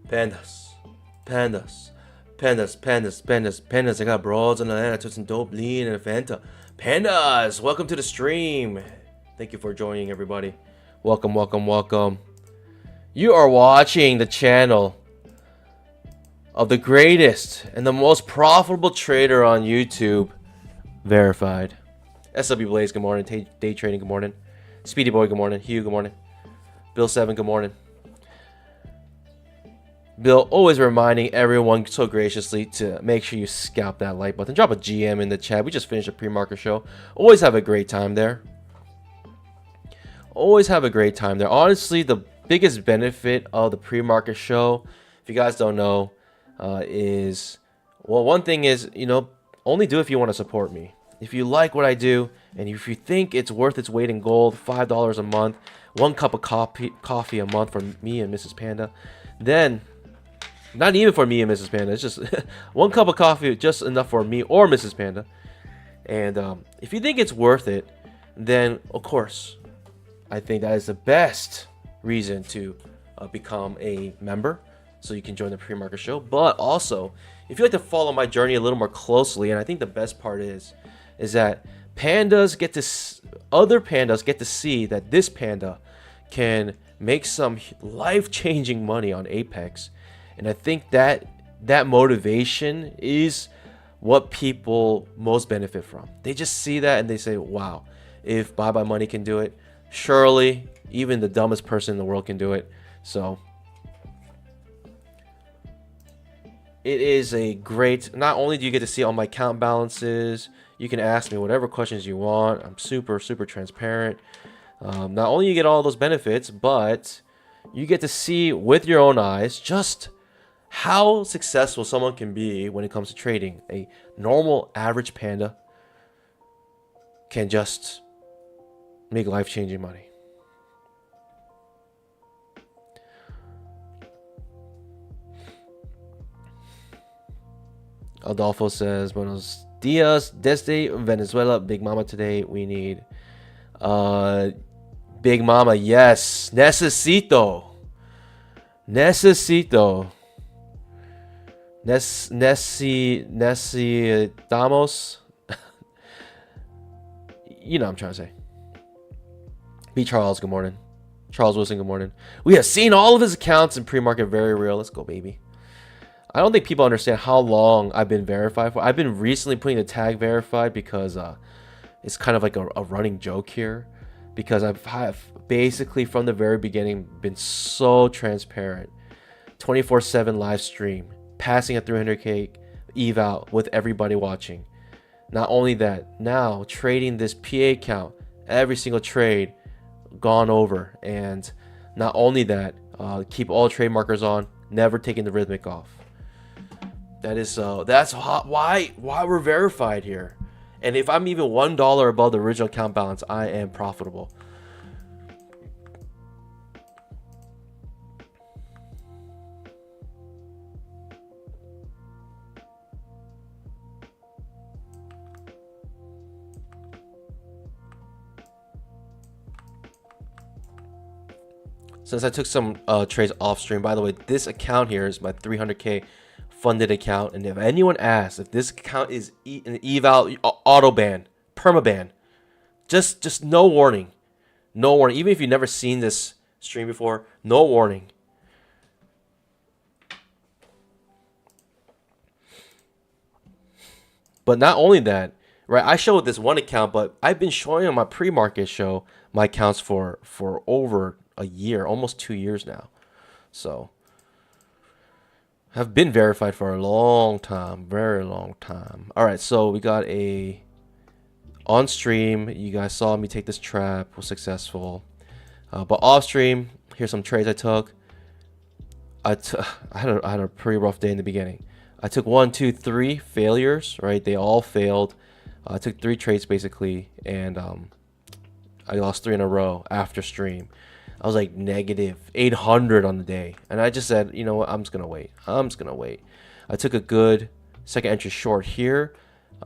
Pandas, pandas, pandas. I got broads on the land. I took some dope lean and a Fanta. Pandas, welcome to the stream. Thank you for joining, everybody. Welcome, welcome, welcome. You are watching the channel of the greatest and the most profitable trader on YouTube, Verified. SW Blaze, good morning. Day Trading, good morning. Speedy Boy, good morning. Hugh, good morning. Bill 7, good morning. Bill always reminding everyone so graciously to make sure you scalp that like button. Drop a GM in the chat. We just finished a pre-market show. Always have a great time there. Always have a great time there. Honestly, the biggest benefit of the pre-market show, if you guys don't know, is, well, one thing is, only do if you want to support me. If you like what I do, and if you think it's worth its weight in gold, $5 a month, 1 cup of coffee a month for me and Mrs. Panda, then, not even for me and Mrs. Panda, it's just 1 cup of coffee, just enough for me or Mrs. Panda. And if you think it's worth it, then, of course, I think that is the best reason to become a member, so you can join the pre-market show. But also, if you like to follow my journey a little more closely, and I think the best part is that other pandas get to see that this panda can make some life-changing money on Apex. And I think that motivation is what people most benefit from. They just see that and they say, wow, if Bye Bye Money can do it, surely even the dumbest person in the world can do it. So it is a great, not only do you get to see all my account balances, you can ask me whatever questions you want. I'm super, super transparent. Not only you get all those benefits, but you get to see with your own eyes just how successful someone can be when it comes to trading. A normal average panda can just make life-changing money. Adolfo says, Buenos dias, desde Venezuela. Big Mama today. We need Big Mama, yes. Necesitamos. You know what I'm trying to say. B. Charles, good morning. Charles Wilson, good morning. We have seen all of his accounts in pre-market. Very real. Let's go, baby. I don't think people understand how long I've been verified for. I've been recently putting the tag verified because it's kind of like a running joke here. Because I've basically from the very beginning been so transparent. 24/7 live stream. Passing a 300k eval with everybody watching. Not only that, now trading this PA account, every single trade gone over. And not only that, keep all trade markers on, never taking the rhythmic off. That's why we're verified here. And if I'm even $1 above the original account balance, I am profitable. Since I took some trades off stream, by the way, this account here is my 300k funded account, and if anyone asks if this account is an eval auto ban, permaban, just no warning, even if you've never seen this stream before, no warning. But not only that, right, I showed this one account, but I've been showing on my pre-market show my accounts for over a year, almost 2 years now. So have been verified for a long time, very long time. All right, so we got a on stream. You guys saw me take this trap, was successful. But off stream, here's some trades I took. I had a pretty rough day in the beginning. I took 1, 2, 3 failures, right? They all failed. I took 3 trades basically, and I lost 3 in a row after stream. I was like negative 800 on the day. And I just said, you know what, I'm just going to wait. I took a good second entry short here.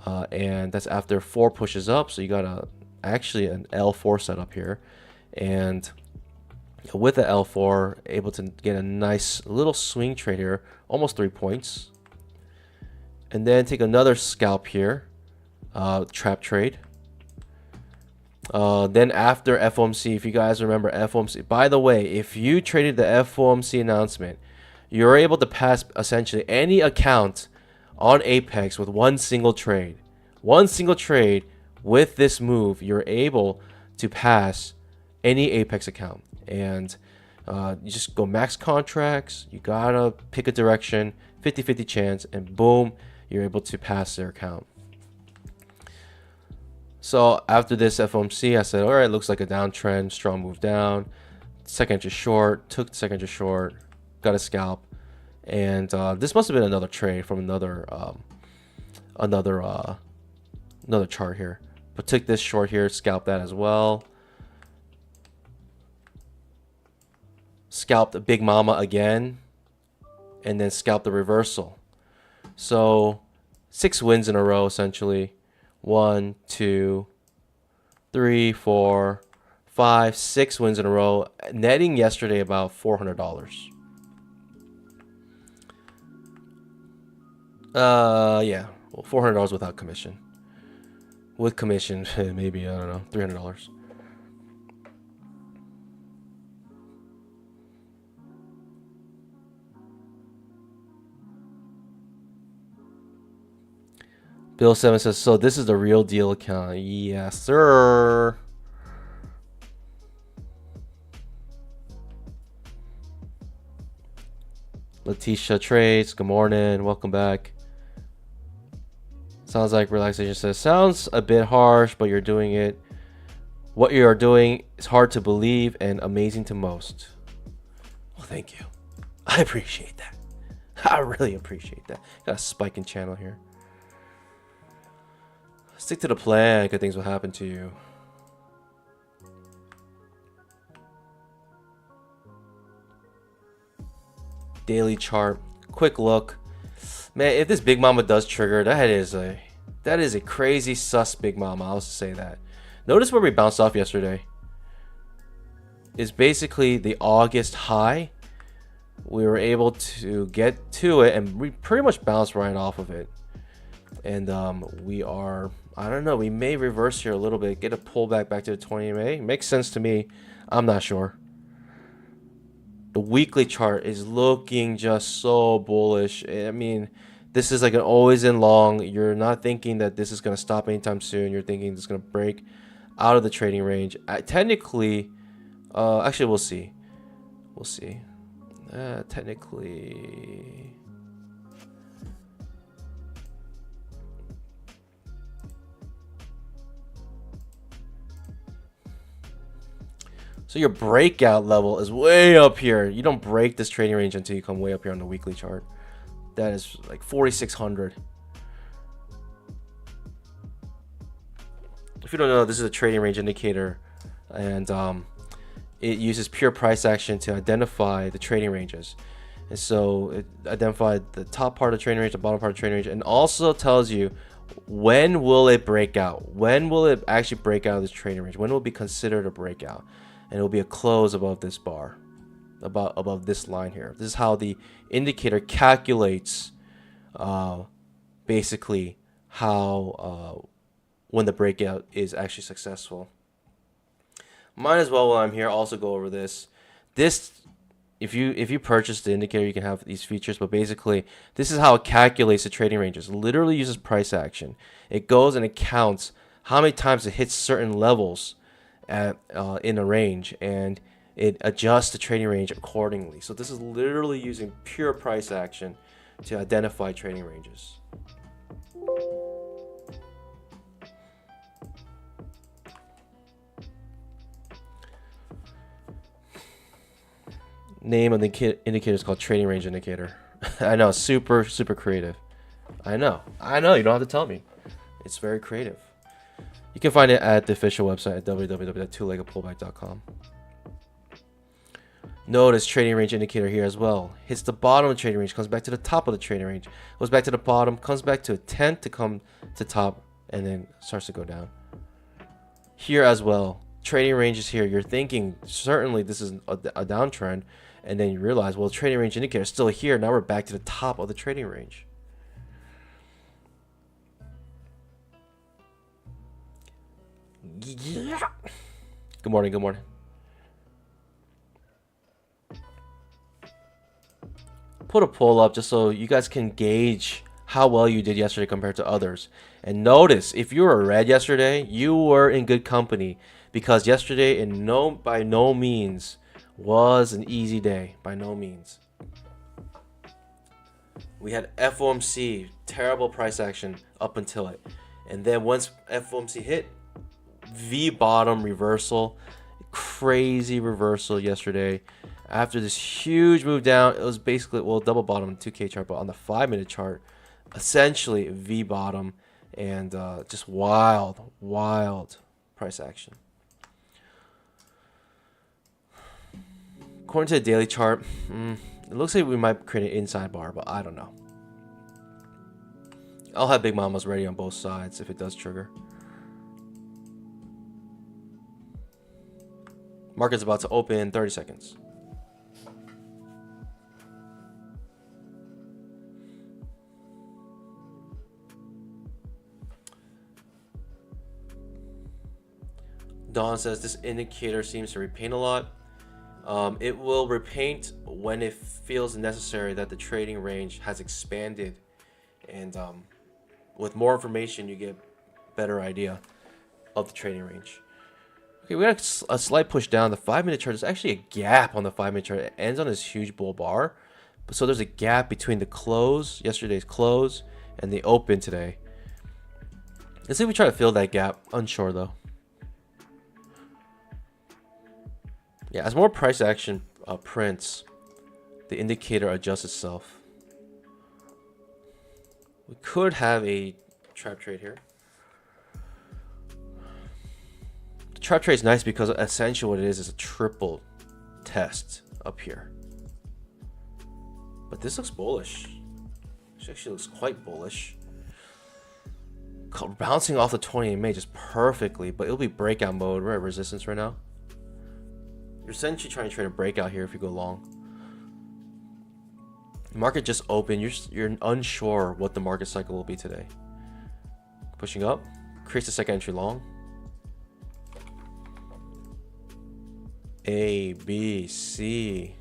And that's after 4 pushes up. So you got actually an L4 setup here. And with the L4, able to get a nice little swing trade here, almost 3 points. And then take another scalp here, trap trade. Then after FOMC, if you guys remember FOMC, by the way, if you traded the FOMC announcement, you're able to pass essentially any account on Apex with one single trade. One single trade with this move, you're able to pass any Apex account. And you just go max contracts, you gotta pick a direction, 50-50 chance, and boom, you're able to pass their account. So after this FOMC, I said, all right, looks like a downtrend, strong move down. Second entry short, took the second entry short, got a scalp. And this must have been another trade from another chart here. But took this short here, scalped that as well. Scalped the Big Mama again, and then scalped the reversal. So 6 wins in a row essentially. 1, 2, 3, 4, 5, 6 wins in a row, netting yesterday about $400. Yeah, well, $400 without commission. With commission, maybe, I don't know, $300. Bill 7 says, so this is the real deal account. Yes, sir. Letitia Trades, good morning. Welcome back. Sounds like Relaxation says, sounds a bit harsh, but you're doing it. What you are doing is hard to believe and amazing to most. Well, thank you. I appreciate that. I really appreciate that. Got a spike in channel here. Stick to the plan, good things will happen to you. Daily chart, quick look. Man, if this Big Mama does trigger, that is a crazy sus Big Mama. I'll just say that. Notice where we bounced off yesterday. Is basically the August high. We were able to get to it, and we pretty much bounced right off of it. And we are, I don't know, we may reverse here a little bit, get a pullback back to the 20 MA. Makes sense to me. I'm not sure. The weekly chart is looking just so bullish. I mean, this is like an always in long. You're not thinking that this is going to stop anytime soon. You're thinking it's going to break out of the trading range. Technically, actually, we'll see. We'll see. Technically... So your breakout level is way up here. You don't break this trading range until you come way up here on the weekly chart. That is like 4,600. If you don't know, this is a trading range indicator, and it uses pure price action to identify the trading ranges. And so it identified the top part of the trading range, the bottom part of the trading range, and also tells you when will it break out. When will it actually break out of this trading range? When will it be considered a breakout? And it will be a close above this bar, above this line here. This is how the indicator calculates basically how when the breakout is actually successful. Might as well, while I'm here, also go over this. If you purchase the indicator, you can have these features, but basically this is how it calculates the trading ranges. It literally uses price action. It goes and it counts how many times it hits certain levels in a range, and it adjusts the trading range accordingly. So this is literally using pure price action to identify trading ranges. Name of the indicator is called trading range indicator. I know, super creative. I know, you don't have to tell me. It's very creative. You can find it at the official website at www.twoleggedpullback.com. Notice trading range indicator here as well. Hits the bottom of the trading range, comes back to the top of the trading range, goes back to the bottom, comes back to a 10 to come to top, and then starts to go down. Here as well, Trading range is here. You're thinking certainly this is a downtrend, and then you realize, well, trading range indicator is still here. Now we're back to the top of the trading range. Yeah. Good morning. Good morning. Put a poll up just so you guys can gauge how well you did yesterday compared to others. And notice, if you were red yesterday, you were in good company, because yesterday by no means was an easy day. By no means. We had FOMC, terrible price action up until it. And then once FOMC hit, V bottom reversal, crazy reversal yesterday. After this huge move down, it was basically, well, double bottom 2K chart, but on the 5-minute chart, essentially V bottom, and just wild price action. According to the daily chart, it looks like we might create an inside bar, but I don't know. I'll have big mamas ready on both sides if it does trigger. Market's about to open, 30 seconds. Don says this indicator seems to repaint a lot. It will repaint when it feels necessary that the trading range has expanded, and with more information you get better idea of the trading range. Okay, we got a slight push down. The 5-minute chart is actually a gap on the 5-minute chart. It ends on this huge bull bar, so there's a gap between the close, yesterday's close, and the open today. Let's see if we try to fill that gap. Unsure though. Yeah, as more price action prints, the indicator adjusts itself. We could have a trap trade here. The trap trade is nice because essentially what it is a triple test up here. But this looks bullish. This actually looks quite bullish. Bouncing off the 20 MA just perfectly, but it'll be breakout mode. We're at resistance right now. You're essentially trying to trade a breakout here if you go long. The market just opened. You're unsure what the market cycle will be today. Pushing up, creates a second entry long. A, B, C.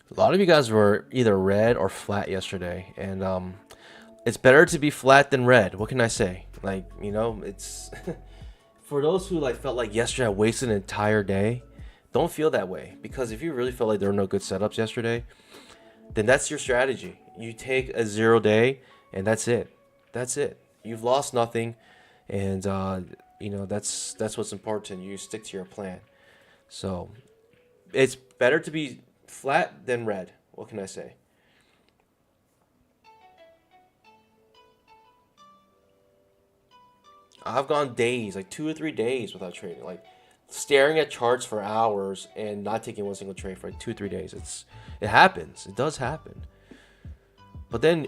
A lot of you guys were either red or flat yesterday, and it's better to be flat than red. What can I say? Like, you know, it's for those who felt like yesterday I wasted an entire day. Don't feel that way, because if you really felt like there were no good setups yesterday, then that's your strategy. You take a 0 day, and that's it. That's it. You've lost nothing, and you know, that's what's important. You stick to your plan. So it's better to be flat than red. What can I say? I've gone days, like 2 or 3 days without trading, like staring at charts for hours and not taking one single trade for like 2 or 3 days. It happens. It does happen. But then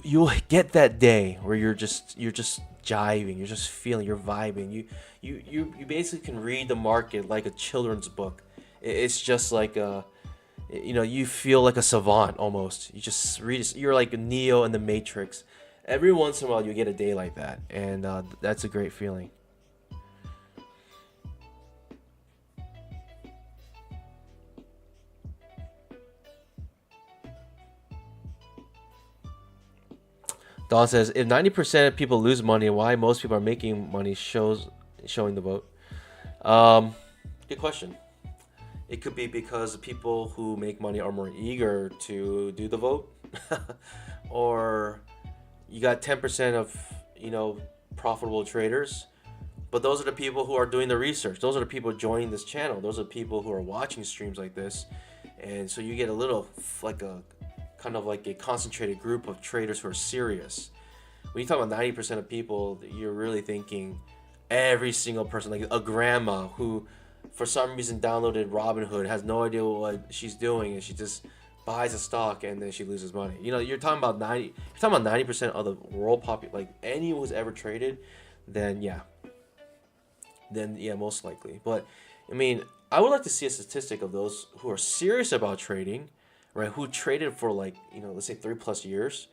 you'll get that day where you're just jiving, you're just feeling, you're vibing. You basically can read the market like a children's book. It's just like you know, you feel like a savant almost. You just read it. You're like Neo in the Matrix. Every once in a while you get a day like that, and that's a great feeling. Don says, if 90% of people lose money, why most people are making money showing the vote. Good question. It could be because the people who make money are more eager to do the vote, or you got 10% of, you know, profitable traders, But those are the people who are doing the research. Those are the people joining this channel. Those are the people who are watching streams like this. And so you get a little, like a, kind of like a concentrated group of traders who are serious. When you talk about 90% of people, you're really thinking every single person, like a grandma who for some reason downloaded Robinhood, has no idea what she's doing, and she just buys a stock and then she loses money. You know, you're talking about 90% of the world like anyone who's ever traded, then yeah, most likely. But I mean, I would like to see a statistic of those who are serious about trading, right? Who traded for like, let's say 3+ years,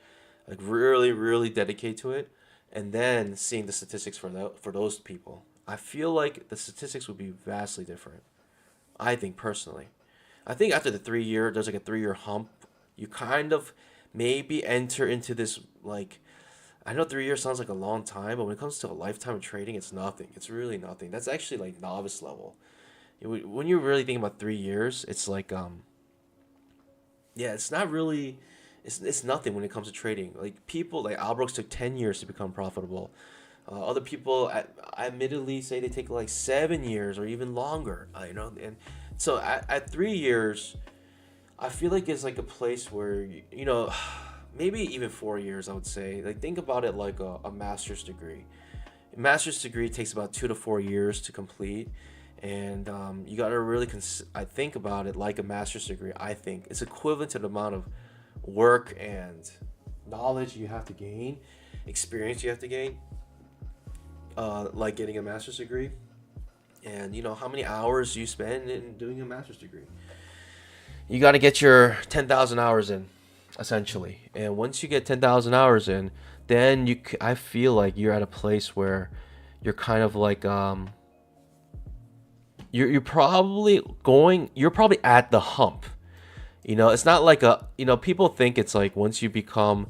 like really, really dedicate to it, and then seeing the statistics for those people. I feel like the statistics would be vastly different. I think personally. I think after the 3 year, there's like a 3 year hump. You kind of maybe enter into this like, I know 3 years sounds like a long time, but when it comes to a lifetime of trading, it's nothing. It's really nothing. That's actually like novice level. When you really think about 3 years, it's like yeah, it's not really, it's nothing when it comes to trading. Like people like Albrooks took 10 years to become profitable. Other people, admittedly, say they take like 7 years or even longer. And so at 3 years, I feel like it's like a place where maybe even 4 years. I would say, like, think about it like a master's degree. A master's degree takes about 2 to 4 years to complete, and you gotta really I think about it like a master's degree. I think it's equivalent to the amount of work and knowledge you have to gain, experience you have to gain, like getting a master's degree. And how many hours you spend in doing a master's degree. You got to get your 10,000 hours in, essentially. And once you get 10,000 hours in, then I feel like you're at a place where you're kind of like you're probably at the hump. It's not like people think it's like once you become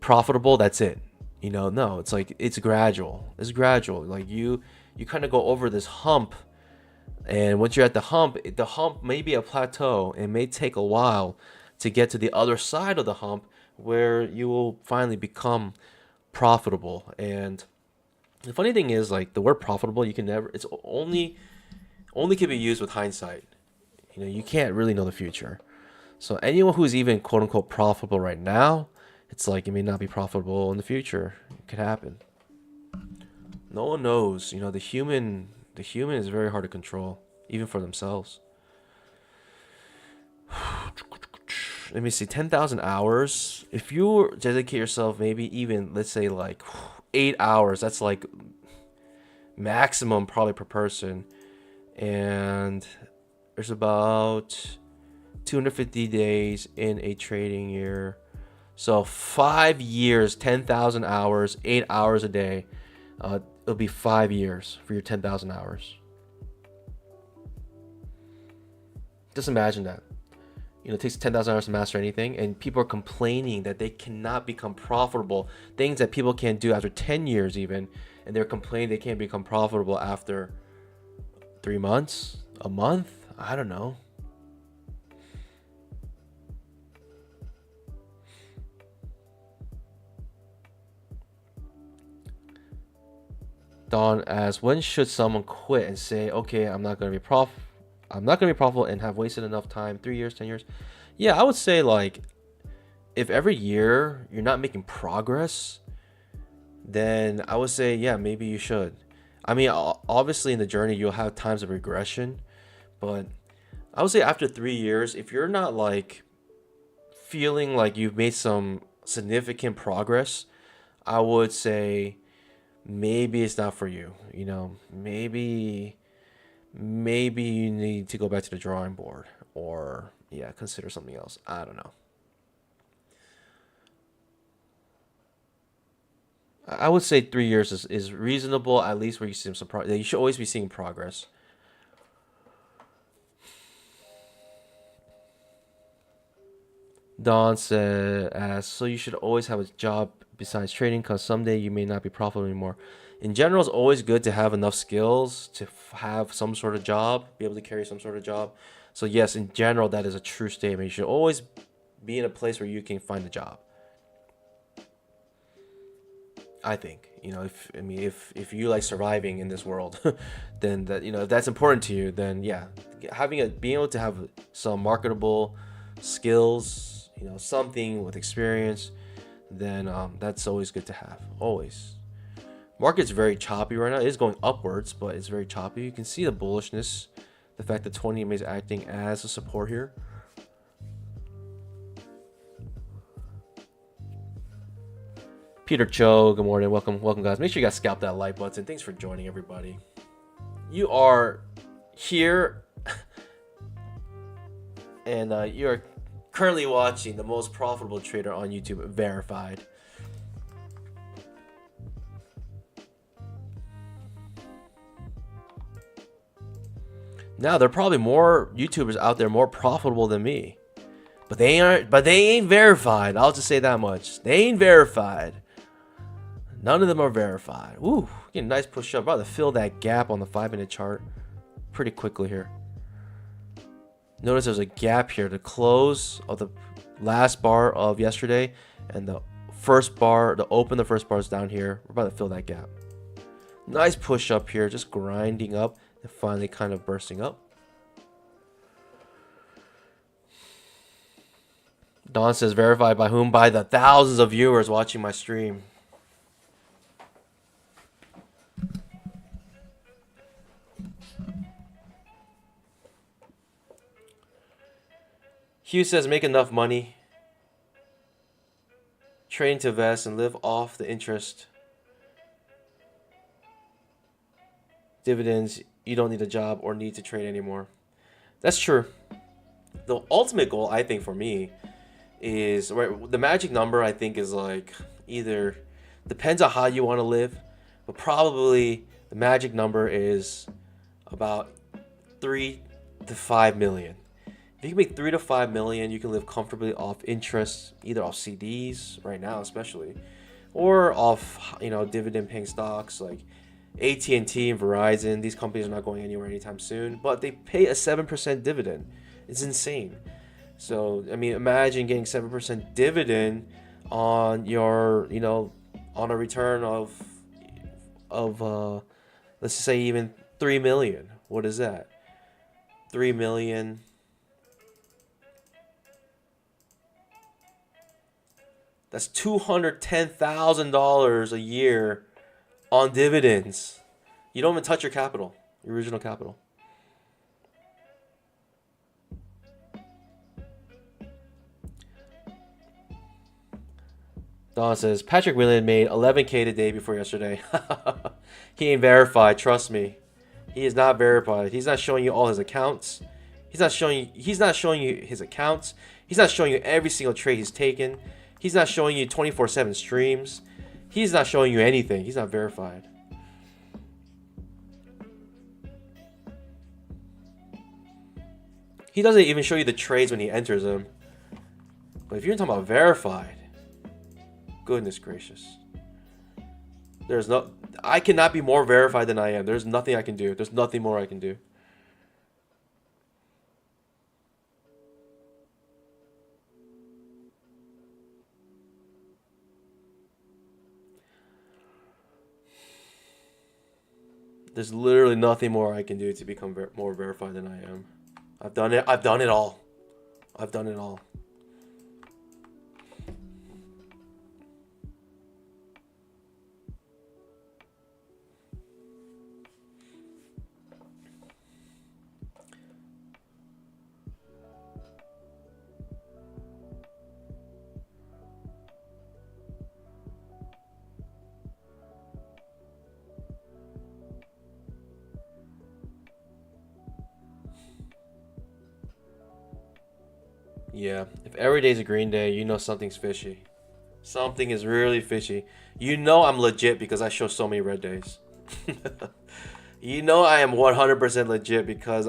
profitable, that's it. No, it's like it's gradual. It's gradual. Like you kind of go over this hump, and once you're at the hump may be a plateau. It may take a while to get to the other side of the hump where you will finally become profitable. And the funny thing is, like, the word profitable, you can never, it's only can be used with hindsight. You can't really know the future. So anyone who's even quote unquote profitable right now, it's like it may not be profitable in the future. It could happen. No one knows. The human is very hard to control, even for themselves. Let me see, 10,000 hours. If you dedicate yourself, maybe even, let's say, like 8 hours, that's like maximum probably per person. And there's about 250 days in a trading year. So 5 years, 10,000 hours, 8 hours a day. It'll be 5 years for your 10,000 hours. Just imagine that. It takes 10,000 hours to master anything, and people are complaining that they cannot become profitable. Things that people can't do after 10 years even, and they're complaining they can't become profitable after 3 months, a month, I don't know. Don asks, when should someone quit and say, okay, I'm not going to be profitable and have wasted enough time, 3 years, 10 years? Yeah, I would say, like, if every year you're not making progress, then I would say, yeah, maybe you should. I mean, obviously in the journey you'll have times of regression, but I would say after 3 years, if you're not like feeling like you've made some significant progress, I would say maybe it's not for you. Maybe you need to go back to the drawing board, or yeah, consider something else. I don't know. I would say 3 years is reasonable, at least where you see some progress. You should always be seeing progress. Don said, so you should always have a job besides trading, because someday you may not be profitable anymore. In general, it's always good to have enough skills to have some sort of job, be able to carry some sort of job. So yes, in general, that is a true statement. You should always be in a place where you can find a job, I think. You know, if you like surviving in this world, then that, you know, if that's important to you, then yeah, being able to have some marketable skills, you know, something with experience, then that's always good to have. Always. Market's very choppy right now. It is going upwards, but it's very choppy. You can see the bullishness, the fact that 20 EMA is acting as a support here. Peter Cho, good morning. Welcome guys. Make sure you guys scalp that like button. Thanks for joining, everybody. You are here and you are currently watching the most profitable trader on YouTube, verified. Now there are probably more YouTubers out there more profitable than me, but they ain't verified. I'll just say that much. They ain't verified. None of them are verified. Ooh, getting a nice push up. About to fill that gap on the 5-minute chart pretty quickly here. Notice there's a gap here. The close of the last bar of yesterday and the first bar, the open, the first bar is down here. We're about to fill that gap. Nice push up here, just grinding up and finally kind of bursting up. Don says, verified by whom? By the thousands of viewers watching my stream. Hugh says, make enough money, train to invest, and live off the interest. Dividends, you don't need a job or need to trade anymore. That's true. The ultimate goal, I think, for me is, right, the magic number, I think, is like either, depends on how you want to live, but probably the magic number is about 3 to 5 million. If you can make 3 to 5 million, you can live comfortably off interest, either off CDs right now, especially, or off, you know, dividend-paying stocks like AT&T and Verizon. These companies are not going anywhere anytime soon, but they pay a 7% dividend. It's insane. So, I mean, imagine getting 7% dividend on your, you know, on a return of let's just say even 3 million. What is that? 3 million. That's $210,000 a year on dividends. You don't even touch your capital, your original capital. Don says, Patrick William made 11K the day before yesterday. He ain't verified, trust me. He is not verified. He's not showing you all his accounts. He's not showing you his accounts. He's not showing you every single trade he's taken. He's not showing you 24/7 streams. He's not showing you anything. He's not verified. He doesn't even show you the trades when he enters them. But if you're talking about verified, goodness gracious. I cannot be more verified than I am. There's nothing I can do. There's nothing more I can do. There's literally nothing more I can do to become more verified than I am. I've done it. I've done it all. I've done it all. Yeah, if every day's a green day, you know something's fishy. Something is really fishy. You know I'm legit because I show so many red days. You know I am 100% legit because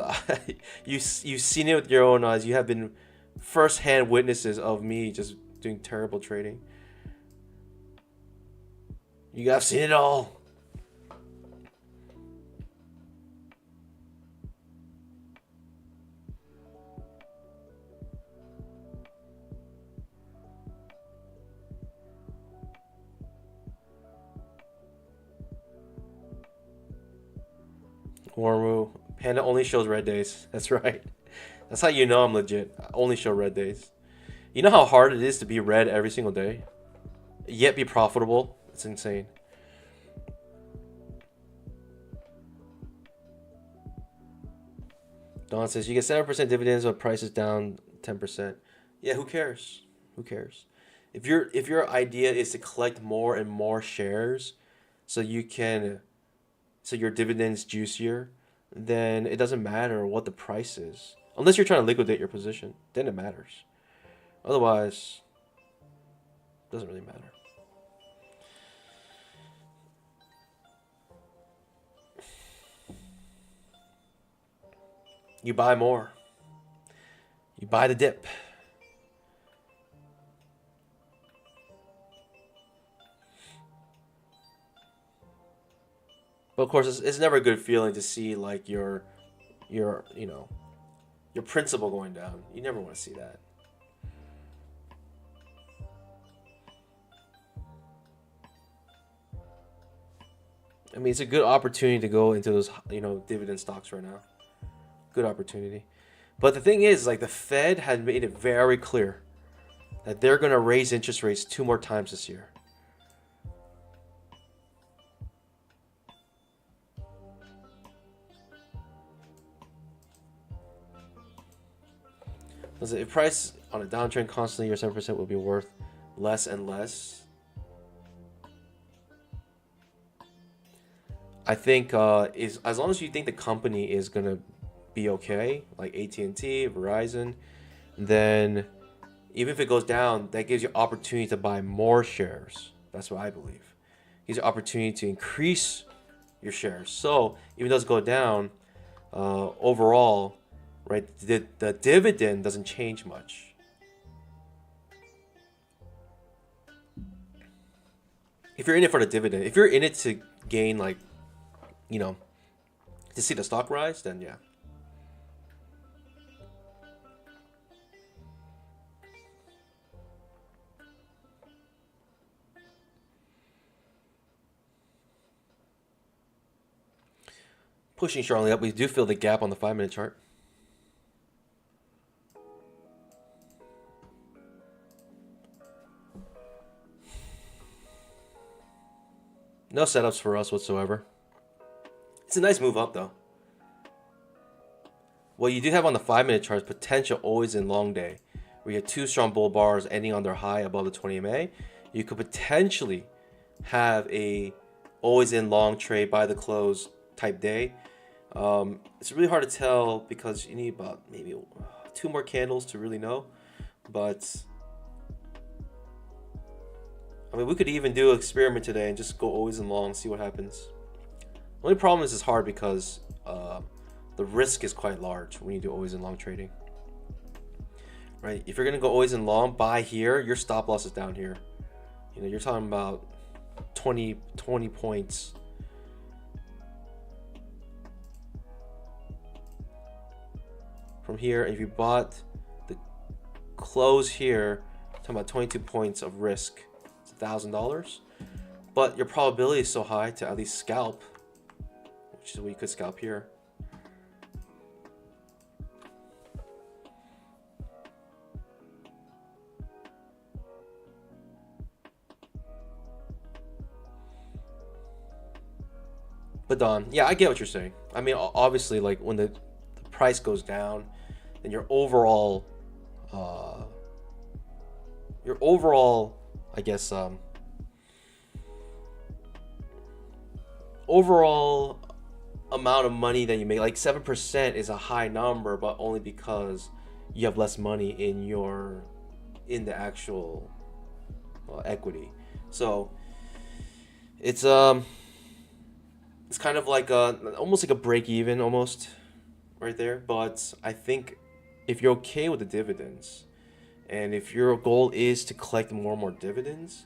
you've seen it with your own eyes. You have been first-hand witnesses of me just doing terrible trading. You guys have seen it all. Hormu. Panda only shows red days. That's right. That's how you know I'm legit. I only show red days. You know how hard it is to be red every single day, yet be profitable? It's insane. Don says you get 7% dividends when price is down 10%. Yeah, who cares? Who cares? If your idea is to collect more and more shares, so your dividends juicier, then it doesn't matter what the price is, unless you're trying to liquidate your position. Then it matters. Otherwise, it doesn't really matter. You buy more. You buy the dip. But of course, it's never a good feeling to see like your principal going down. You never want to see that. I mean, it's a good opportunity to go into those dividend stocks right now. Good opportunity. But the thing is, like, the Fed had made it very clear that they're going to raise interest rates 2 more times this year. If price on a downtrend constantly, your 7% will be worth less and less. I think is as long as you think the company is going to be okay, like AT&T, Verizon, then even if it goes down, that gives you opportunity to buy more shares. That's what I believe. It gives you opportunity to increase your shares. So even though it's go down, overall, right, the dividend doesn't change much. If you're in it for the dividend, if you're in it to gain, like, to see the stock rise, then yeah. Pushing strongly up, we do feel the gap on the 5-minute chart. No setups for us whatsoever. It's a nice move up, though. What you do have on the 5-minute chart is potential always in long day, where you have 2 strong bull bars ending on their high above the 20 MA. You could potentially have a always in long trade by the close type day. It's really hard to tell because you need about maybe 2 more candles to really know. But I mean, we could even do an experiment today and just go always in long, see what happens. The only problem is it's hard because the risk is quite large when you do always in long trading. Right? If you're gonna go always in long, buy here, your stop loss is down here. You're talking about 20 points. From here, if you bought the close here, talking about 22 points of risk. It's $1,000, but your probability is so high to at least scalp, which is what you could scalp here. But Don, yeah, I get what you're saying. I mean, obviously, like when the price goes down, then your overall, I guess, overall amount of money that you make, like 7% is a high number, but only because you have less money in the actual equity. So it's kind of like almost like a break even almost right there. But I think if you're okay with the dividends, and if your goal is to collect more and more dividends,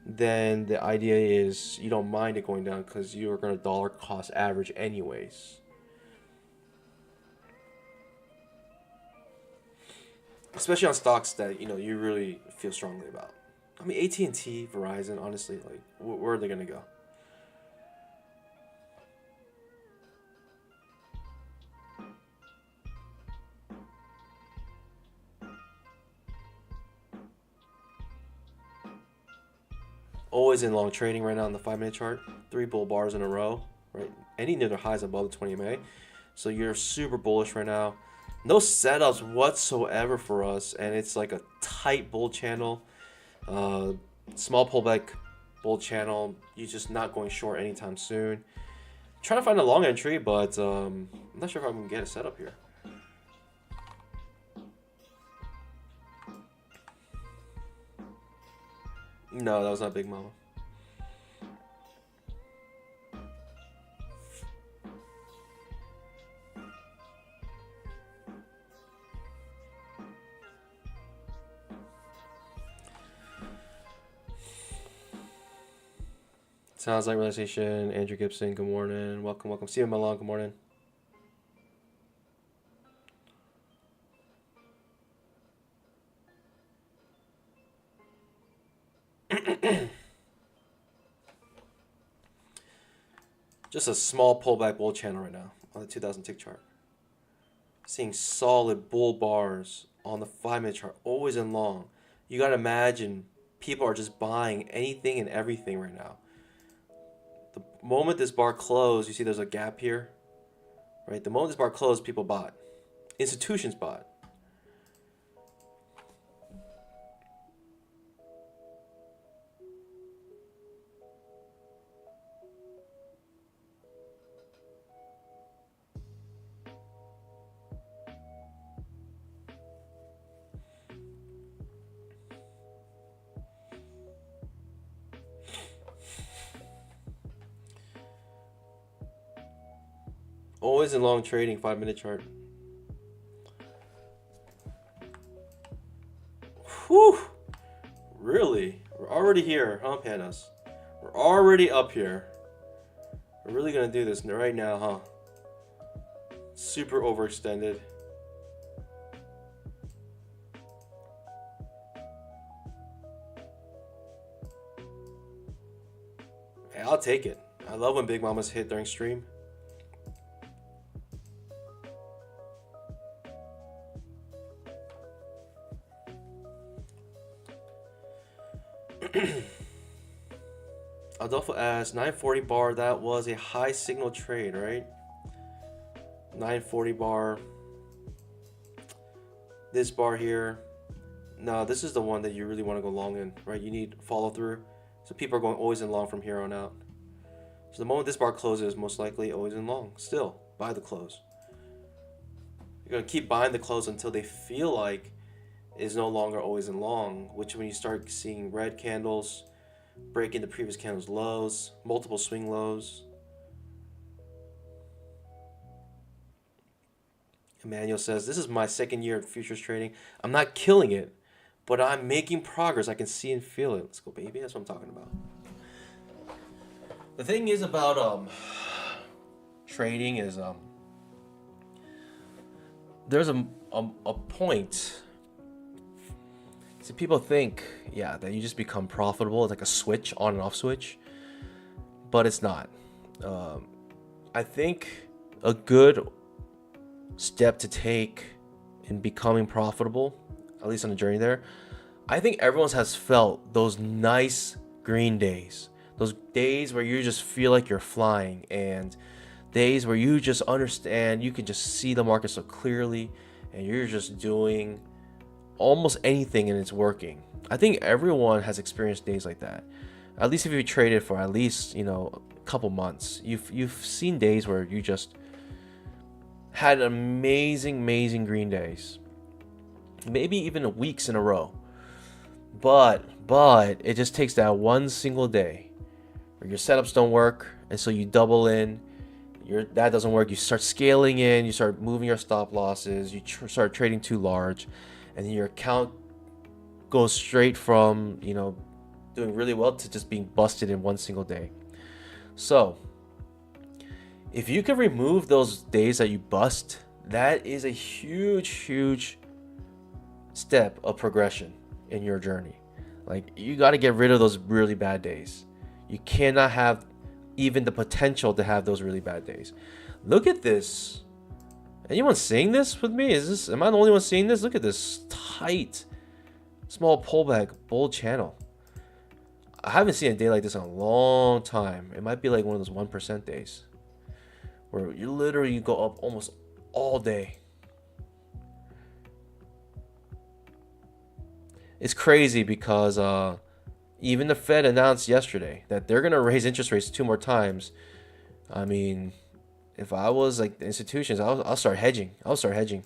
then the idea is you don't mind it going down because you're going to dollar cost average anyways. Especially on stocks that you really feel strongly about. I mean, AT&T, Verizon, honestly, like where are they going to go? Always in long trading right now on the 5-minute chart. 3 bull bars in a row, right? Any near their highs above the 20 MA. So you're super bullish right now. No setups whatsoever for us, and it's like a tight bull channel. Small pullback bull channel. You're just not going short anytime soon. Trying to find a long entry, but I'm not sure if I'm gonna get a setup here. No, that was not Big Mama. Sounds like realization. Andrew Gibson, good morning. Welcome, welcome. Steven Malone, good morning. Just a small pullback bull channel right now on the 2000 tick chart. Seeing solid bull bars on the 5-minute chart, always in long. You gotta imagine people are just buying anything and everything right now. The moment this bar closed, you see there's a gap here, right? The moment this bar closed, people bought. Institutions bought. Always in long trading, 5-minute chart. Whew! Really? We're already here, huh, Panos? We're already up here. We're really gonna do this right now, huh? Super overextended. Hey, I'll take it. I love when Big Mamas hit during stream. Adolfo asks, 940 bar, that was a high signal trade, right? 940 bar. This bar here. No, this is the one that you really want to go long in, right? You need follow through. So people are going always in long from here on out. So the moment this bar closes, most likely always in long. Still, buy the close. You're going to keep buying the close until they feel like it's no longer always in long, which when you start seeing red candles, breaking the previous candle's lows, multiple swing lows. Emmanuel says, this is my second year of futures trading. I'm not killing it, but I'm making progress. I can see and feel it. Let's go, baby. That's what I'm talking about. The thing is about trading is there's a point. See, people think, yeah, that you just become profitable. It's like a switch, on and off switch, but it's not. I think a good step to take in becoming profitable, at least on the journey there, I think everyone has felt those nice green days. Those days where you just feel like you're flying, and days where you just understand, you can just see the market so clearly, and you're just doing almost anything and it's working. I think everyone has experienced days like that. At least if you traded for at least, a couple months, you've seen days where you just had amazing green days. Maybe even weeks in a row. But it just takes that one single day where your setups don't work, and so you double in. That doesn't work. You start scaling in. You start moving your stop losses. You start trading too large, and then your account goes straight from doing really well to just being busted in one single day. So if you can remove those days that you bust, that is a huge step of progression in your journey. Like, you got to get rid of those really bad days. You cannot have even the potential to have those really bad days. Look at this. Anyone seeing this with me? Am I the only one seeing this? Look at this tight, small pullback bull channel. I haven't seen a day like this in a long time. It might be like one of those 1% days where you literally go up almost all day. It's crazy because even the Fed announced yesterday that they're gonna raise interest rates 2 more times. I mean, if I was like the institutions, I'll start hedging. I'll start hedging.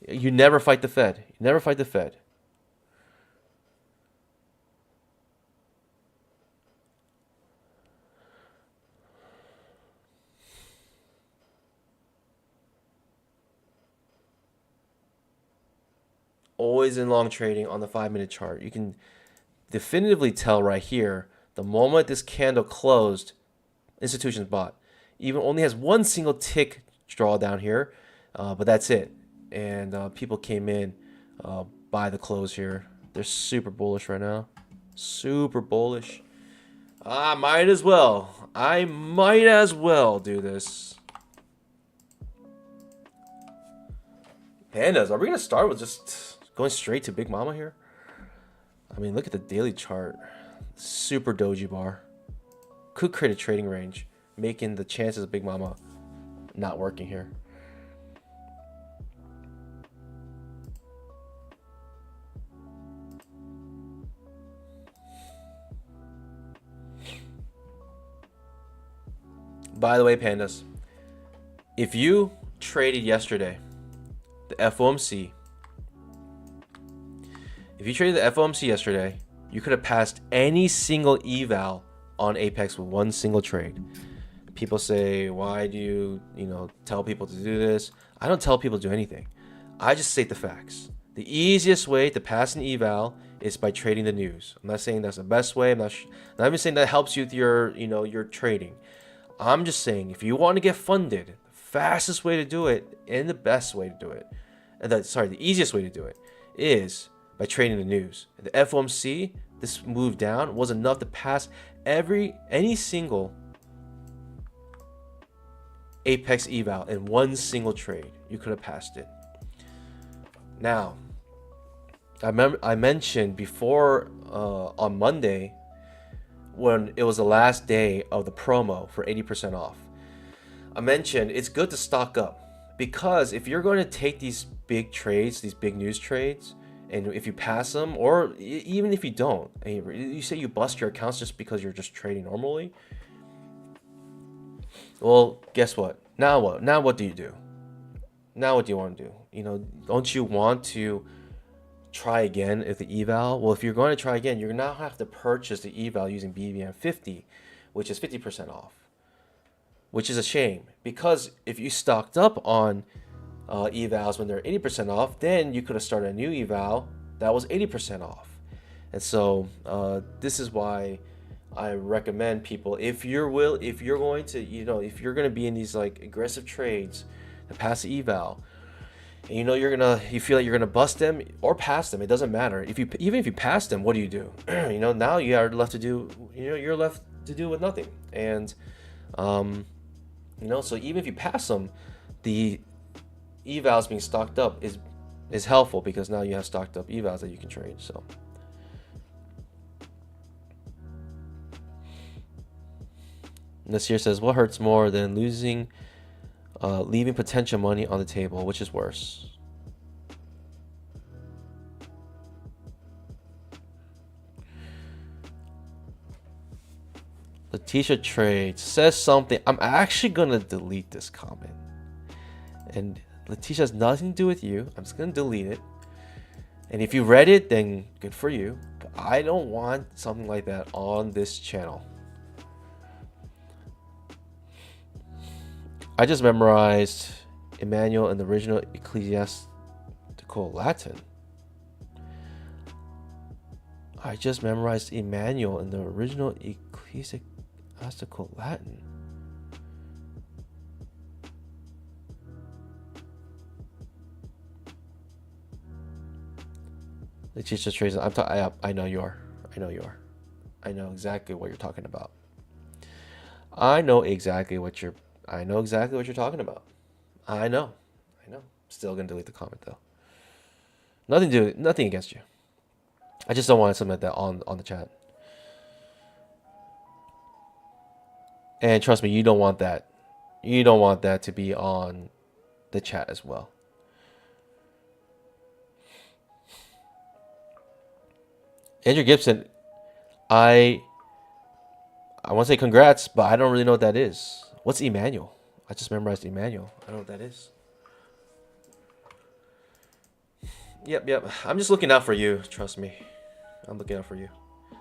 You never fight the Fed. You never fight the Fed. Always in long trading on the 5 minute chart. You can definitively tell right here the moment this candle closed, institutions bought. Even only has one single tick draw down here, but that's it. And people came in by the close here. They're super bullish right now. Super bullish. I might as well. I might as well do this. Pandas, are we going to start with just going straight to Big Mama here? I mean, look at the daily chart. Super doji bar. Could create a trading range, making the chances of Big Mama not working here. By the way, pandas, if you traded yesterday, the FOMC, if you traded the FOMC yesterday, you could have passed any single eval on Apex with one single trade. People say, why do you tell people to do this? I don't tell people to do anything. I just state the facts. The easiest way to pass an eval is by trading the news. I'm not saying that's the best way. I'm not even saying that helps you with your trading. I'm just saying if you want to get funded, the fastest way to do it and the best way to do it, the easiest way to do it is by trading the news. The FOMC, this move down was enough to pass any single Apex eval in one single trade. You could have passed it. Now, I mentioned before on Monday when it was the last day of the promo for 80% off. I mentioned it's good to stock up because if you're going to take these big trades, these big news trades, and if you pass them, or even if you don't, and you say you bust your accounts just because you're just trading normally, well, guess what? Now what? Now what do you do? Now what do you want to do? Don't you want to try again if the eval? Well, if you're going to try again, you're now have to purchase the eval using BBM 50, which is 50% off, which is a shame because if you stocked up on evals when they're 80% off, then you could have started a new eval that was 80% off. And so this is why I recommend people, if you're going to be in these like aggressive trades to pass the eval, and you feel like you're gonna bust them or pass them, it doesn't matter. Even if you pass them, what do you do? Now you are left to do, you're left to do with nothing. And so even if you pass them, the evals being stocked up is helpful because now you have stocked up evals that you can trade. So Nasir says, what hurts more than leaving potential money on the table? Which is worse? Letitia Trades says something. I'm actually going to delete this comment. And Letitia has nothing to do with you. I'm just going to delete it. And if you read it, then good for you. But I don't want something like that on this channel. I just memorized Emmanuel in the original Ecclesiastical Latin. I just memorized Emmanuel in the original Ecclesiastical Latin. Letitia Tracy, I know you are. I know you are. I know exactly what you're talking about. I know exactly what you're talking about. I know. Still gonna delete the comment though. Nothing against you. I just don't want something like that on the chat. And trust me, you don't want that. You don't want that to be on the chat as well. Andrew Gibson, I want to say congrats, but I don't really know what that is. What's Emmanuel? I just memorized Emmanuel. I don't know what that is. Yep. I'm just looking out for you. Trust me. I'm looking out for you.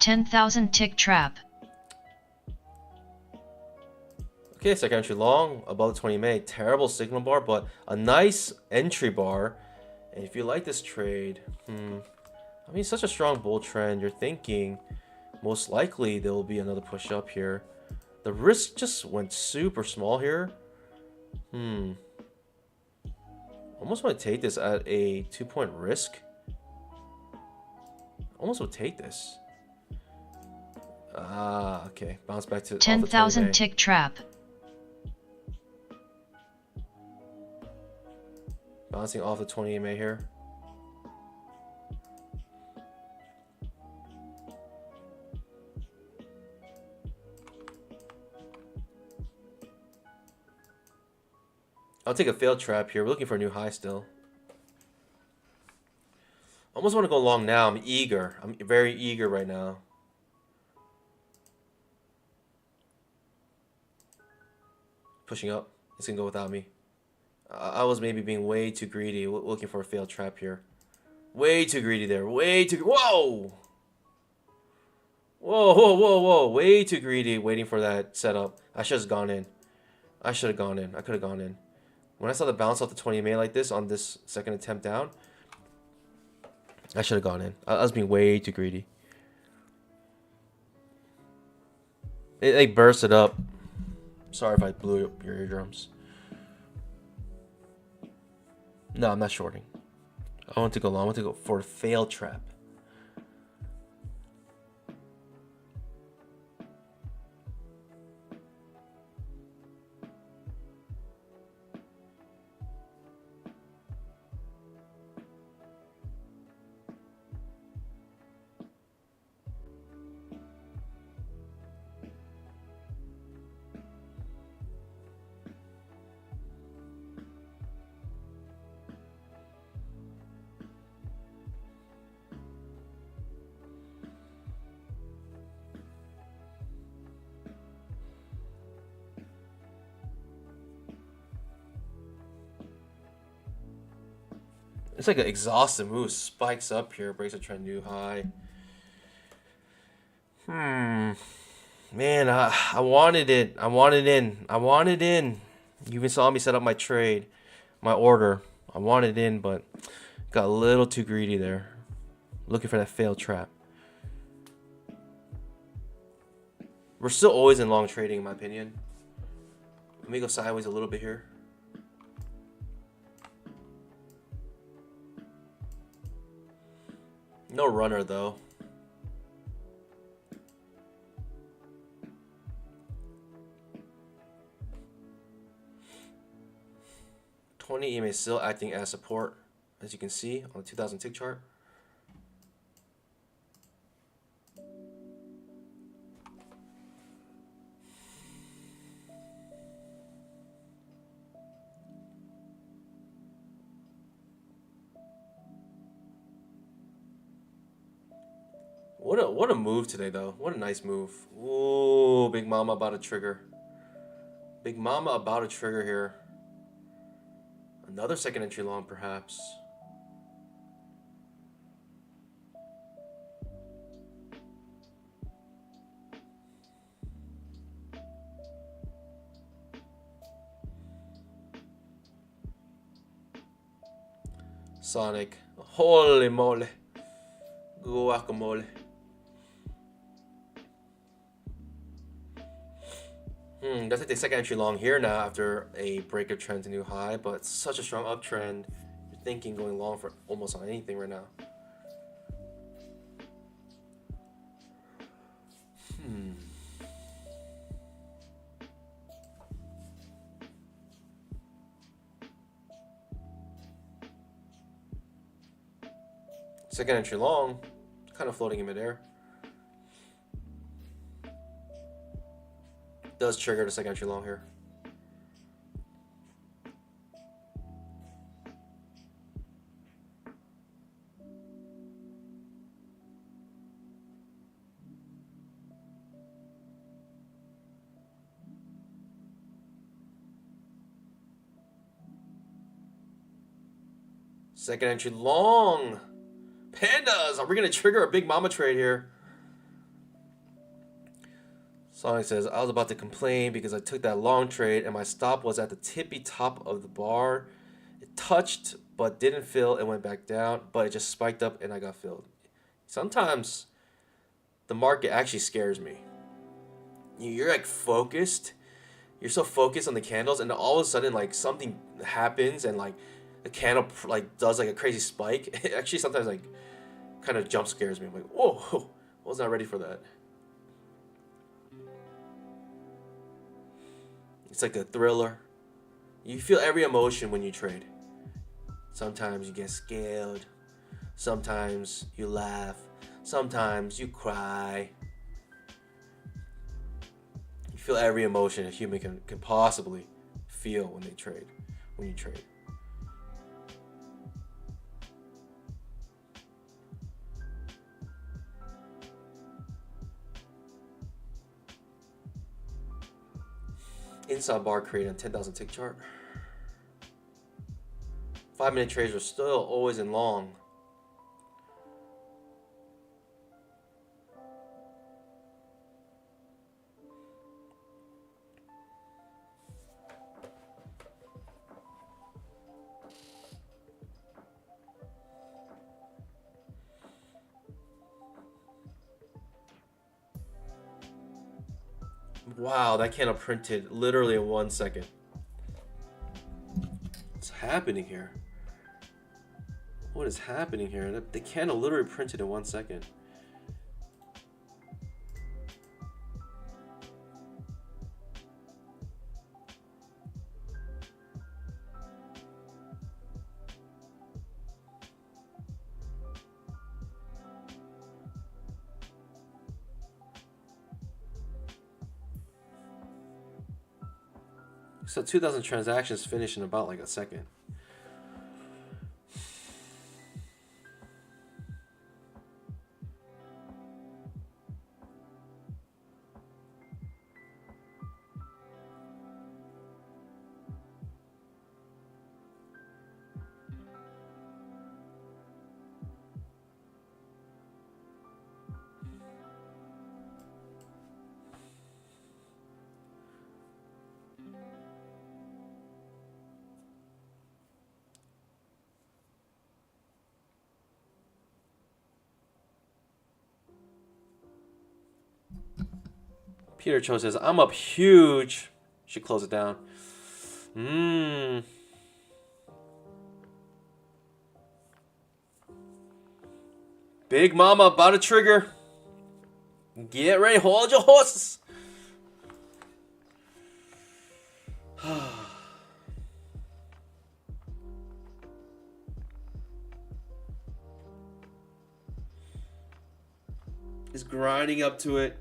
10,000 tick trap. Okay, second entry long, above the 20 MA. Terrible signal bar, but a nice entry bar. And if you like this trade, I mean, such a strong bull trend. You're thinking most likely there will be another push up here. The risk just went super small here. Almost want to take this at a 2-point risk. Almost would take this. Okay. Bounce back to 10,000 tick trap. Bouncing off the 20 MA here. I'll take a failed trap here. We're looking for a new high still. Almost want to go long now. I'm eager. I'm very eager right now. Pushing up. It's going to go without me. I was maybe being way too greedy. Looking for a failed trap here. Way too greedy there. Way too... Whoa! Whoa. Way too greedy waiting for that setup. I should have gone in. I should have gone in. I could have gone in. When I saw the bounce off the 20 MA like this on this second attempt down, I should have gone in. I was being way too greedy. It like bursted up. Sorry if I blew up your eardrums. No, I'm not shorting. I want to go long. I want to go for a failed trap. It's like an exhaustive move. Spikes up here, breaks a trend new high. Man, I wanted it. I wanted in. You even saw me set up my trade, my order. I wanted in, but got a little too greedy there. Looking for that failed trap. We're still always in long trading, in my opinion. Let me go sideways a little bit here. No runner, though. EMA is still acting as support, as you can see on the 2000 tick chart. What a move today, though. What a nice move. Ooh, Big Mama about to trigger. Big Mama about to trigger here. Another second entry long, perhaps. Sonic. Holy moly. Guacamole. That's like the second entry long here now after a breaker trend to new high, but such a strong uptrend. You're thinking going long for almost on anything right now. Second entry long. Kind of floating in midair. Does trigger the second entry long here. Second entry long. Pandas, are we going to trigger a big mama trade here? Sonic says, I was about to complain because I took that long trade and my stop was at the tippy top of the bar. It touched but didn't fill and went back down, but it just spiked up and I got filled. Sometimes the market actually scares me. You're like focused. You're so focused on the candles and then all of a sudden like something happens and like the candle like does like a crazy spike. It actually sometimes like kind of jump scares me. I'm like, whoa, I was not ready for that. It's like a thriller. You feel every emotion when you trade. Sometimes you get scared. Sometimes you laugh. Sometimes you cry. You feel every emotion a human can possibly feel when they trade. When you trade. Inside bar created on 10,000 tick chart. 5-minute trades are still always in long. Wow, that candle printed literally in 1 second. What's happening here? What is happening here? The candle literally printed in 1 second. So 2,000 transactions finish in about like a second. Peter Cho says, I'm up huge. Should close it down. Big Mama about to trigger. Get ready. Hold your horses. It's grinding up to it.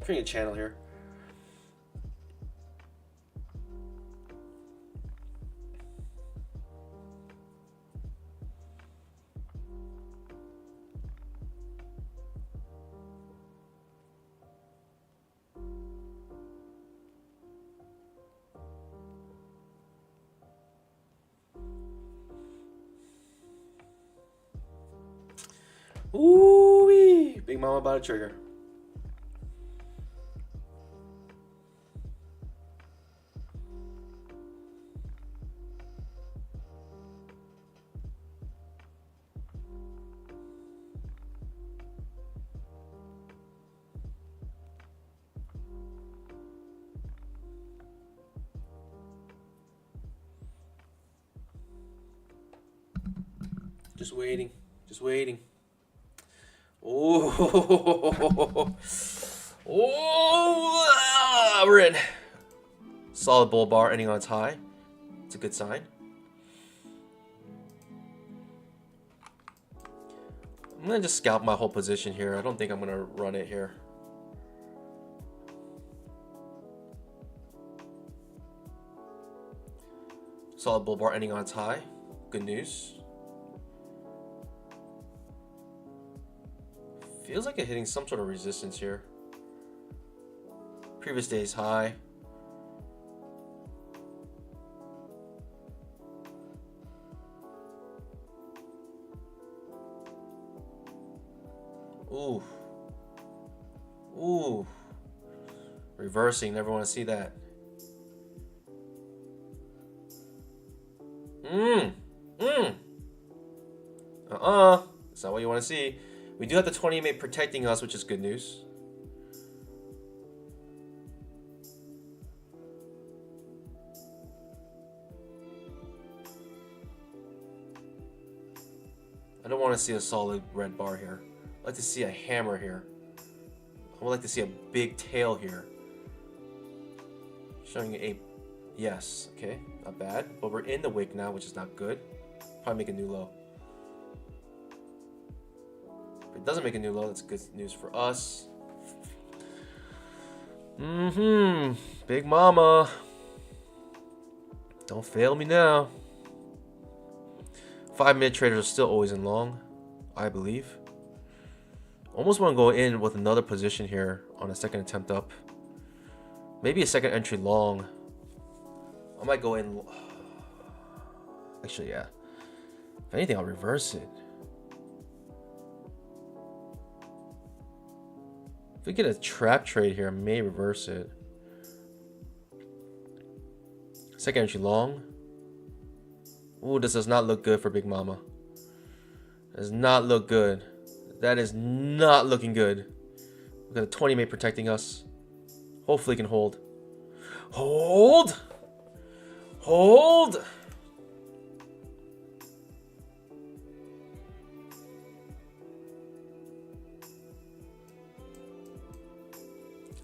Creating a channel here. Ooh-wee. Big Mama about to trigger. Just waiting. Just waiting. Oh, oh, we're in. Solid bull bar ending on its high. It's a good sign. I'm gonna just scalp my whole position here. I don't think I'm gonna run it here. Solid bull bar ending on its high. Good news. Feels like it's hitting some sort of resistance here. Previous day's high. Ooh. Ooh. Reversing. Never want to see that. That's not what you want to see. We do have the 20 EMA protecting us, which is good news. I don't want to see a solid red bar here. I'd like to see a hammer here. I would like to see a big tail here. Showing a... Yes, okay, not bad. But we're in the wick now, which is not good. Probably make a new low. If it doesn't make a new low, that's good news for us. Big mama. Don't fail me now. 5-minute traders are still always in long, I believe. Almost want to go in with another position here on a second attempt up. Maybe a second entry long. I might go in. Actually, yeah. If anything, I'll reverse it. If we get a trap trade here, I may reverse it. Second entry long. Ooh, this does not look good for Big Mama. Does not look good. That is not looking good. We've got a 20 mate protecting us. Hopefully it can hold. Hold! Hold!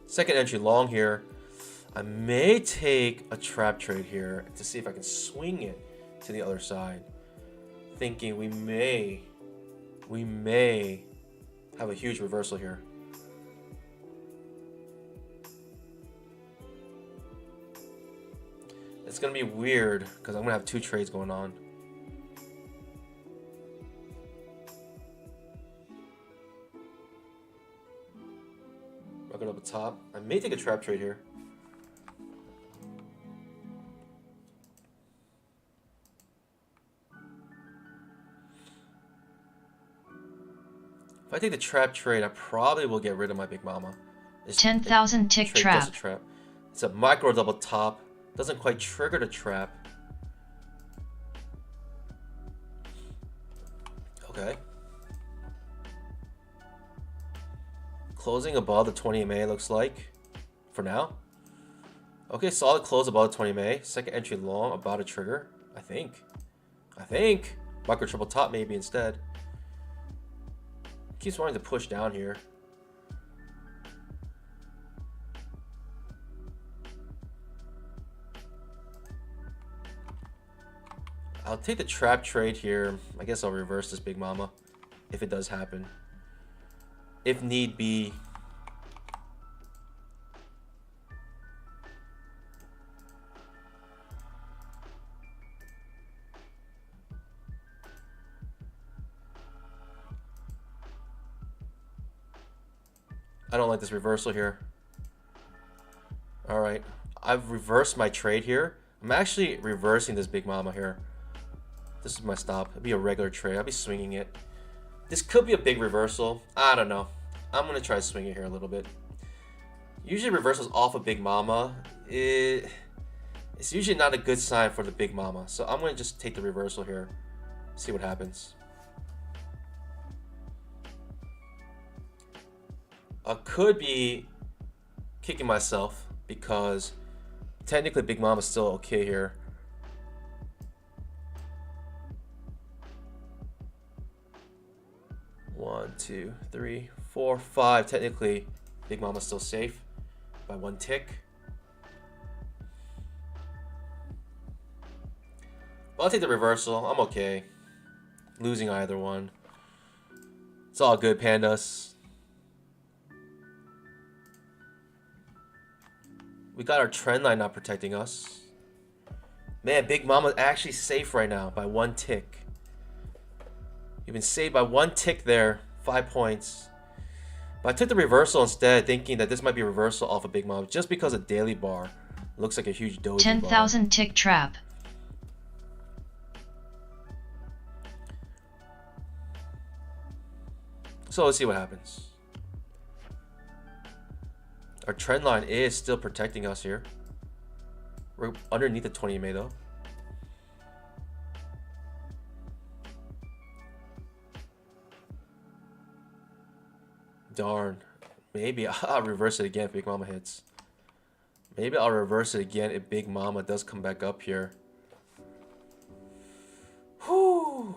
Second entry long here. I may take a trap trade here to see if I can swing it to the other side. Thinking we may have a huge reversal here. It's gonna be weird because I'm gonna have two trades going on. Rocking up the top. I may take a trap trade here. If I take the trap trade, I probably will get rid of my Big Mama. 10,000 tick trap. It's a micro double top. Doesn't quite trigger the trap. Okay. Closing above the 20 MA looks like. For now. Okay, solid close above the 20 MA. Second entry long, about a trigger. I think. Micro triple top maybe instead. Keeps wanting to push down here. I'll take the trap trade here. I guess I'll reverse this Big Mama if it does happen. If need be. I don't like this reversal here. All right, I've reversed my trade here. I'm actually reversing this Big Mama here. This is my stop. It'd be a regular trade. I'll be swinging it. This could be a big reversal. I don't know. I'm gonna try to swing it here a little bit. Usually reversals off of Big Mama, it's usually not a good sign for the Big Mama. So I'm gonna just take the reversal here. See what happens. I could be kicking myself because technically Big Mama's still okay here. 1, 2, 3, 4, 5. Technically, Big Mama's still safe by 1 tick. But I'll take the reversal. I'm okay. Losing either one. It's all good, pandas. We got our trend line not protecting us. Man, Big Mama's actually safe right now by 1 tick. You've been saved by 1 tick there. 5 points. But I took the reversal instead, thinking that this might be a reversal off of Big Mama, just because a daily bar looks like a huge doji 10,000 tick trap. So let's see what happens. Our trend line is still protecting us here. We're underneath the 20 EMA though. Darn. Maybe I'll reverse it again if Big Mama hits. Maybe I'll reverse it again if Big Mama does come back up here. Whew.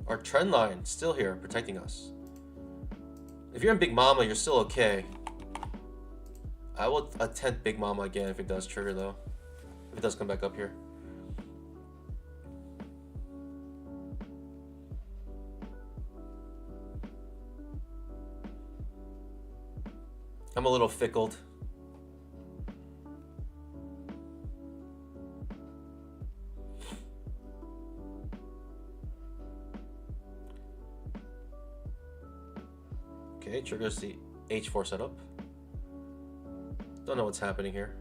Our trend line still here protecting us. If you're in Big Mama, you're still okay. I will attempt Big Mama again if it does trigger though. If it does come back up here. I'm a little fickled. Okay, triggers the H4 setup. Don't know what's happening here.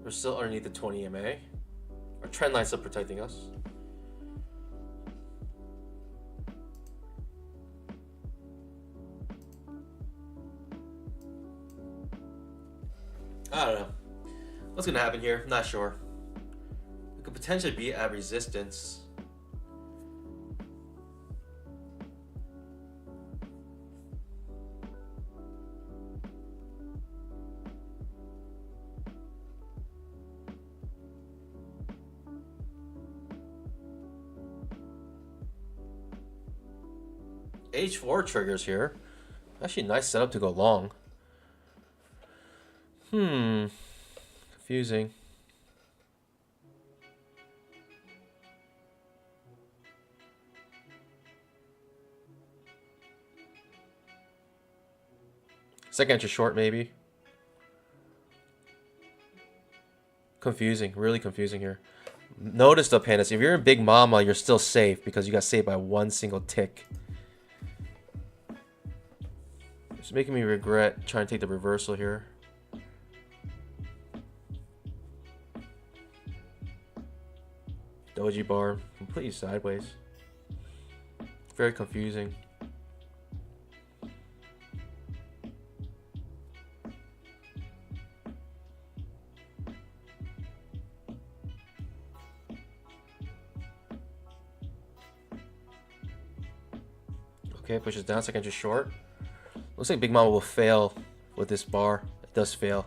We're still underneath the 20 EMA. Our trend line's still protecting us. I don't know. What's gonna happen here? I'm not sure. We could potentially be at resistance. H4 triggers here. Actually, nice setup to go long. Confusing. Second entry short, maybe. Confusing, really confusing here. Notice though, pandas, if you're in Big Mama, you're still safe because you got saved by 1 single tick. It's making me regret trying to take the reversal here. Doji bar, completely sideways. Very confusing. Okay, pushes down, second entry short. Looks like Big Mama will fail with this bar. It does fail.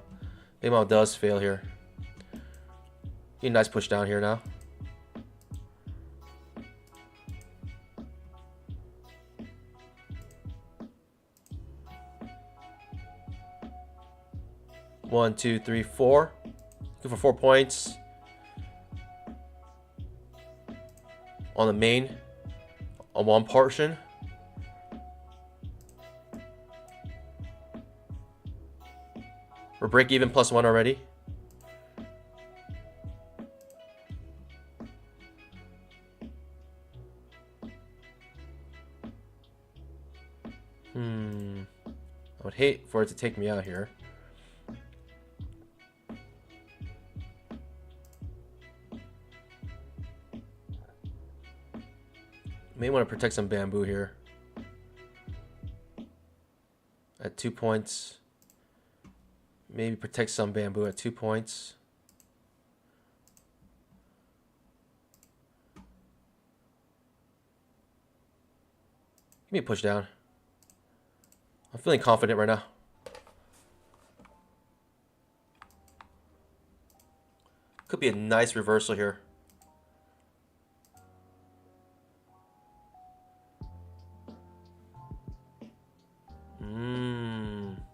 Big Mama does fail here. Get a nice push down here now. One, two, three, four. Looking for 4 points. On the main. On one portion. We're break even +1 already. I would hate for it to take me out here. May want to protect some bamboo here. At 2 points. Maybe protect some bamboo at 2 points. Give me a push down. I'm feeling confident right now. Could be a nice reversal here.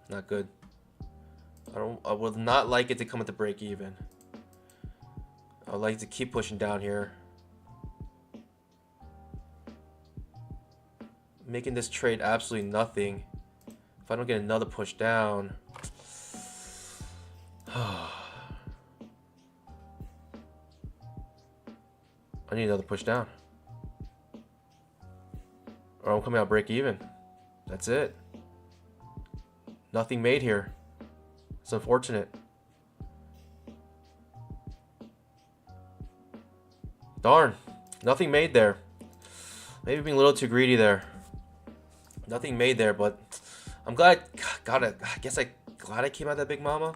Not good. I would not like it to come at the break even. I would like to keep pushing down here. Making this trade absolutely nothing. If I don't get another push down. I need another push down. Or I'm coming out break even. That's it. Nothing made here. It's unfortunate. Darn. Nothing made there. Maybe being a little too greedy there. Nothing made there, but I'm glad glad I came out that Big Mama.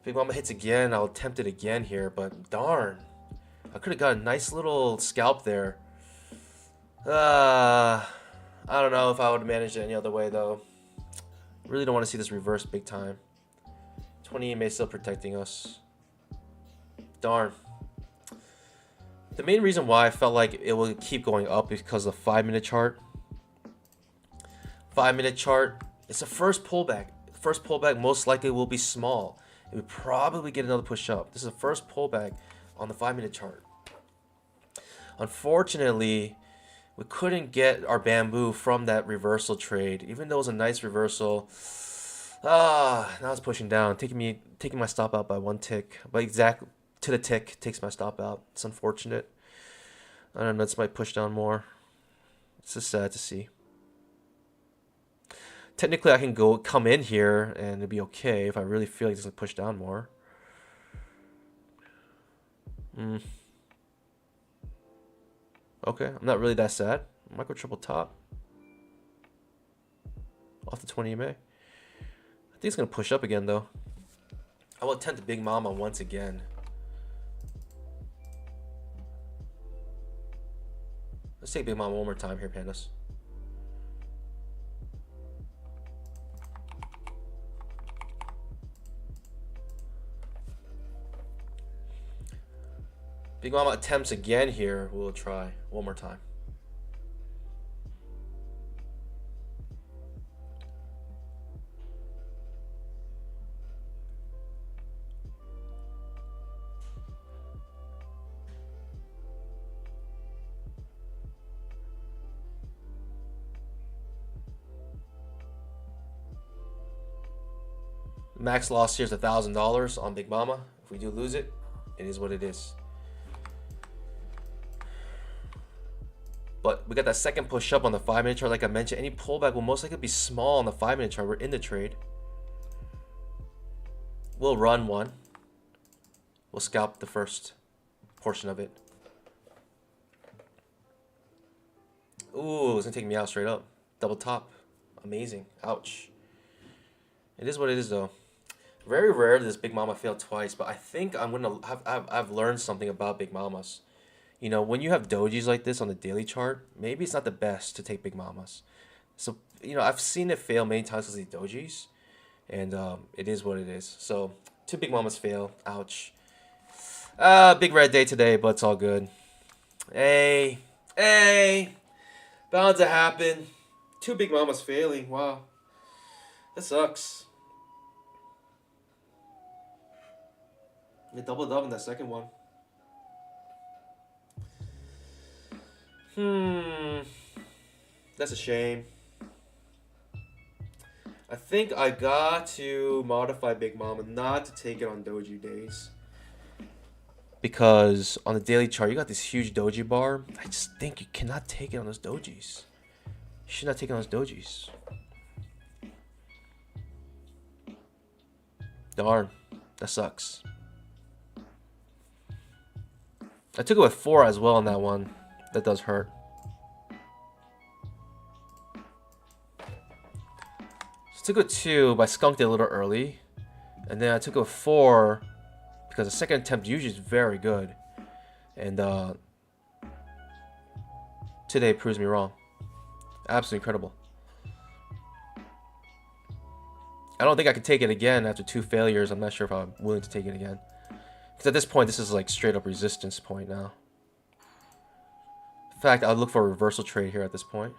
Big Mama hits again. I'll attempt it again here, but darn. I could have got a nice little scalp there. I don't know if I would have managed it any other way though. Really don't want to see this reverse big time. 20 EMA still protecting us. Darn. The main reason why I felt like it will keep going up is because of the 5-minute chart. 5-minute chart. It's a first pullback. The first pullback most likely will be small. It would probably get another push up. This is the first pullback on the 5-minute chart. Unfortunately, we couldn't get our bamboo from that reversal trade, even though it was a nice reversal. Now it's pushing down, taking my stop out by 1 tick, but exactly to the tick takes my stop out. It's unfortunate. I don't know. This might push down more. It's just sad to see. Technically, I can come in here and it'd be okay if I really feel like it's gonna push down more. Okay, I'm not really that sad. Micro triple top. Off the 20 EMA. I think it's going to push up again, though. I will attempt the Big Mama once again. Let's take Big Mama one more time here, Pandas. Big Mama attempts again here. We'll try one more time. Max loss here is $1,000 on Big Mama. If we do lose it, it is what it is. But we got that second push up on the 5-minute chart. Like I mentioned, any pullback will most likely be small on the 5-minute chart. We're in the trade. We'll run one. We'll scalp the first portion of it. Ooh, it's gonna take me out straight up. Double top. Amazing. Ouch. It is what it is though. Very rare this Big Mama failed twice, but I think I've learned something about Big Mamas. You know, when you have dojis like this on the daily chart, maybe it's not the best to take Big Mamas. So, you know, I've seen it fail many times because of the dojis, and it is what it is. So, 2 Big Mamas fail. Ouch. Big red day today, but it's all good. Hey, bound to happen. 2 Big Mamas failing. Wow, that sucks. They doubled up in that second one. That's a shame. I think I got to modify Big Mama not to take it on doji days. Because on the daily chart, you got this huge doji bar. I just think you cannot take it on those dojis. You should not take it on those dojis. Darn. That sucks. I took it with 4 as well on that one. That does hurt. So I took a 2, but I skunked it a little early. And then I took a 4 because the second attempt usually is very good. And today proves me wrong. Absolutely incredible. I don't think I can take it again after 2 failures. I'm not sure if I'm willing to take it again. Because at this point, this is like straight up resistance point now. In fact, I'll look for a reversal trade here at this point.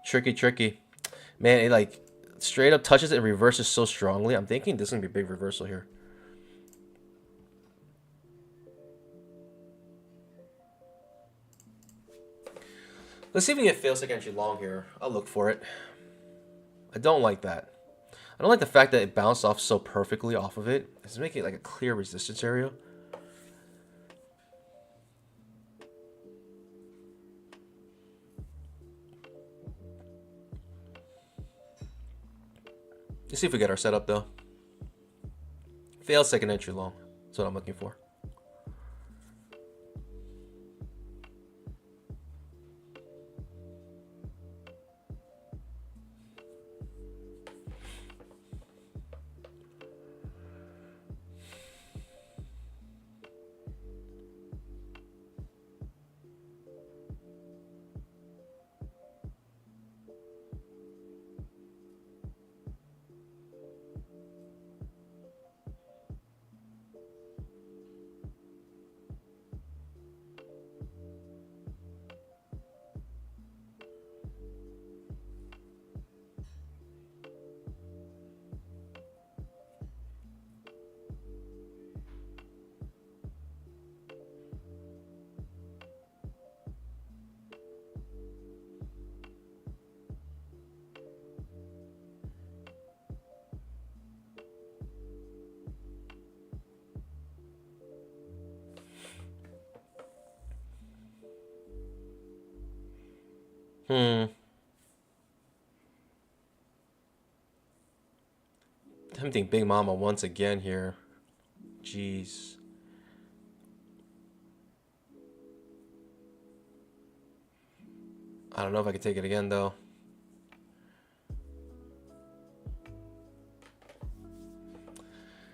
Tricky. Man, it like straight up touches it and reverses so strongly. I'm thinking this is going to be a big reversal here. Let's see if we can get fail second entry long here. I'll look for it. I don't like that. I don't like the fact that it bounced off so perfectly off of it. It's making it like a clear resistance area. Let's see if we get our setup though. Fail second entry long. That's what I'm looking for. Tempting Big Mama once again here. Jeez. I don't know if I can take it again though.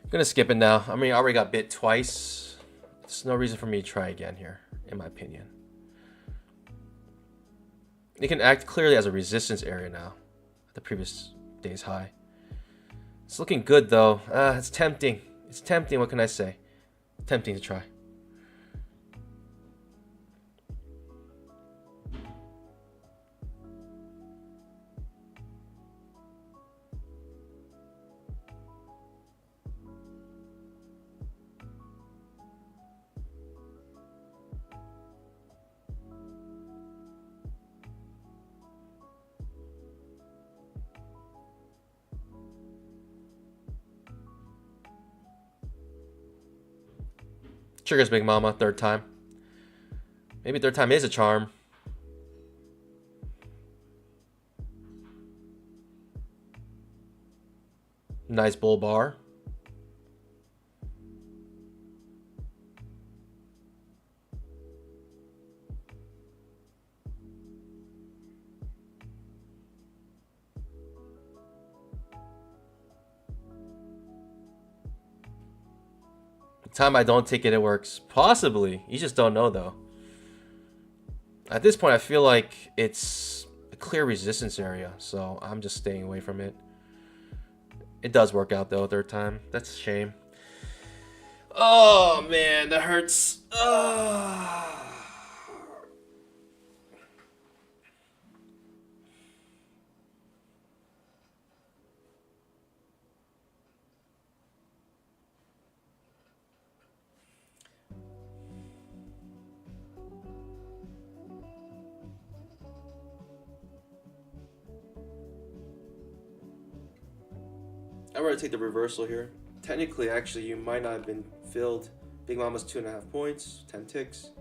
Gonna skip it now. I mean, I already got bit twice. There's no reason for me to try again here, in my opinion. It can act clearly as a resistance area now. The previous day's high. It's looking good though. It's tempting. It's tempting, what can I say? Tempting to try. Triggers Big Mama, third time. Maybe third time is a charm. Nice bull bar. Time I don't take it, it works. Possibly. You just don't know though. At this point, I feel like it's a clear resistance area, so I'm just staying away from it. It does work out though, third time. That's a shame. Oh man, that hurts. I'd rather take the reversal here. Technically, actually, you might not have been filled. Big Mama's 2.5 points, 10 ticks.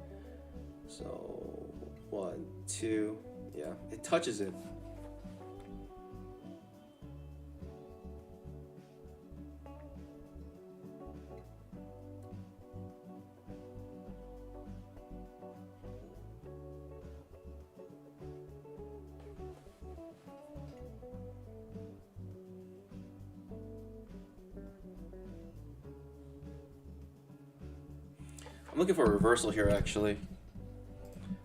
So 1, 2, yeah, it touches it. I'm looking for a reversal here, actually.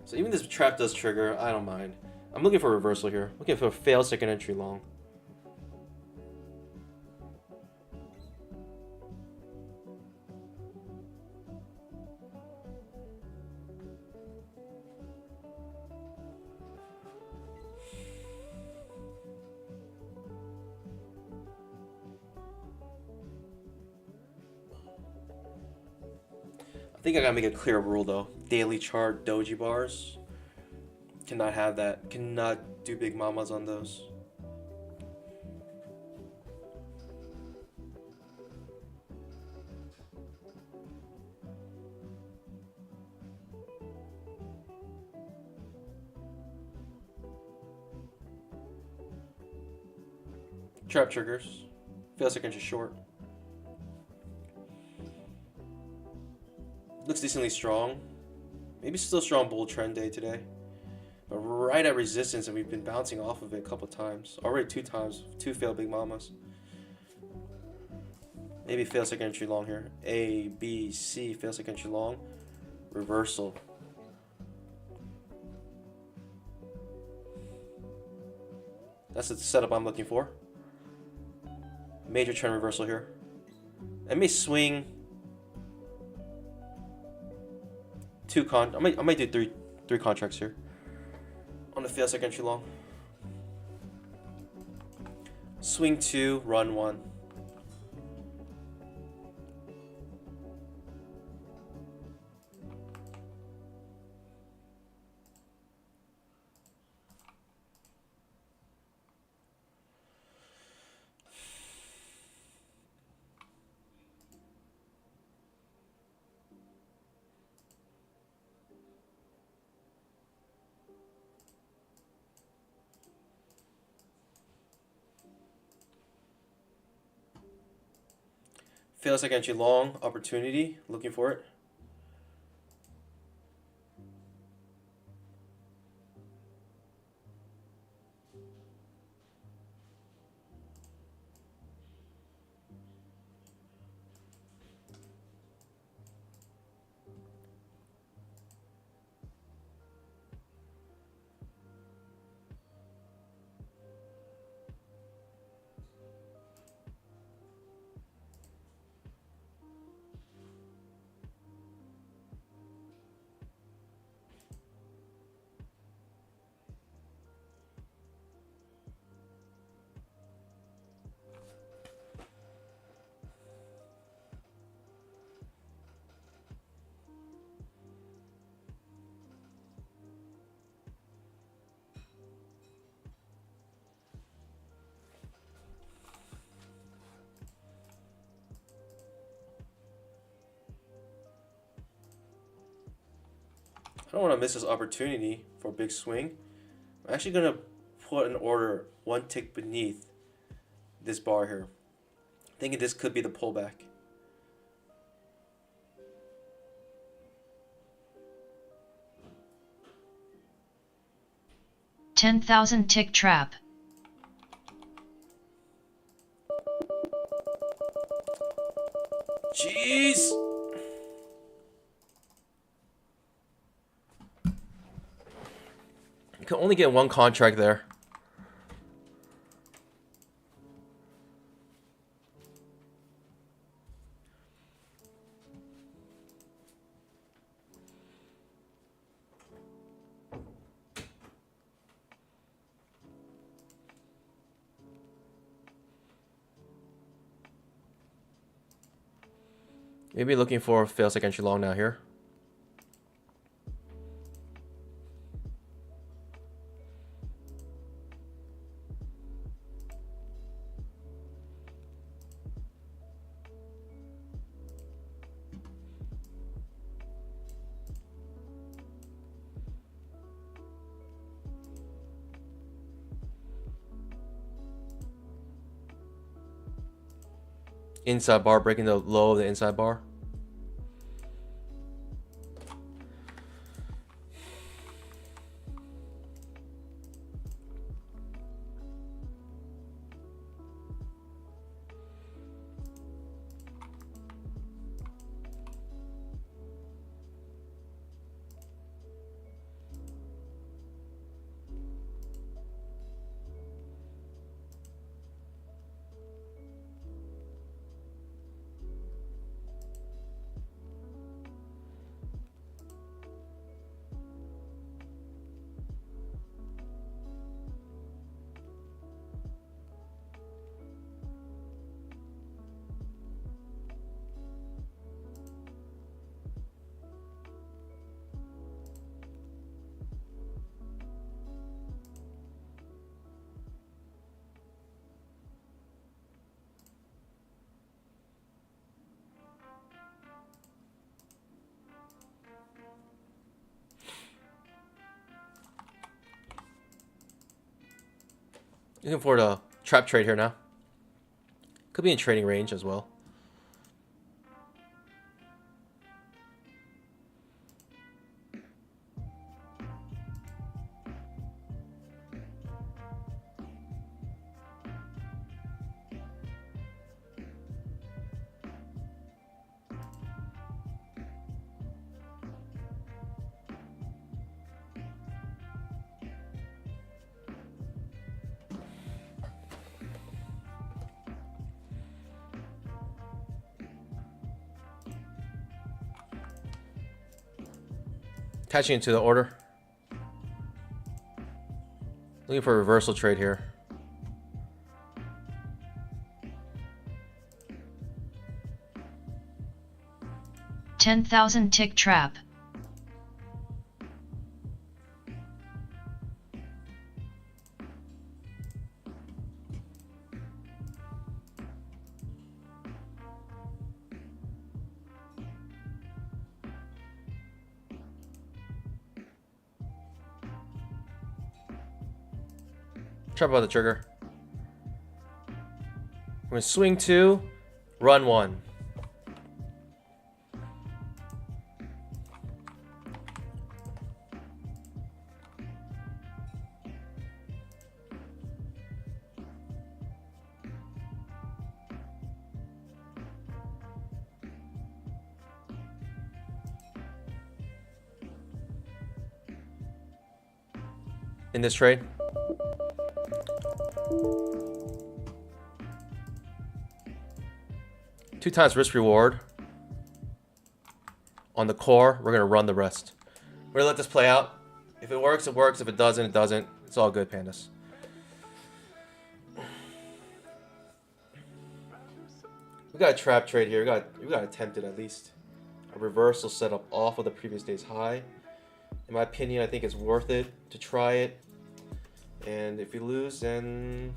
So even this trap does trigger, I don't mind. I'm looking for a reversal here. Looking for a failed second entry long. I think I gotta make a clear rule though. Daily chart doji bars. Cannot have that. Cannot do big mamas on those. Trap triggers. Feels like I'm just short. Looks decently strong. Maybe still strong bull trend day today. But right at resistance, and we've been bouncing off of it a couple times. Already 2 times. 2 failed big mamas. Maybe fail second entry long here. A, B, C, fail second entry long. Reversal. That's the setup I'm looking for. Major trend reversal here. I may swing I might do three contracts here on the fail second entry long. Swing 2, run 1. Fail second entry long, opportunity, looking for it. I don't want to miss this opportunity for a big swing. I'm actually going to put an order 1 tick beneath this bar here. Thinking this could be the pullback. $10,000 tick trap. Jeez! You can only get 1 contract there. Maybe looking for a fail second entry long now here. Inside bar breaking the low of the inside bar. Looking for the trap trade here now. Could be in trading range as well. Attaching it to the order. Looking for a reversal trade here. $10,000 tick trap. Trap on the trigger. We're gonna swing 2, run 1. In this trade. Two times risk reward. On the core, we're gonna run the rest. We're gonna let this play out. If it works, it works. If it doesn't, it doesn't. It's all good, pandas. We got a trap trade here. We got to attempt it at least. A reversal setup off of the previous day's high. In my opinion, I think it's worth it to try it. And if we lose, then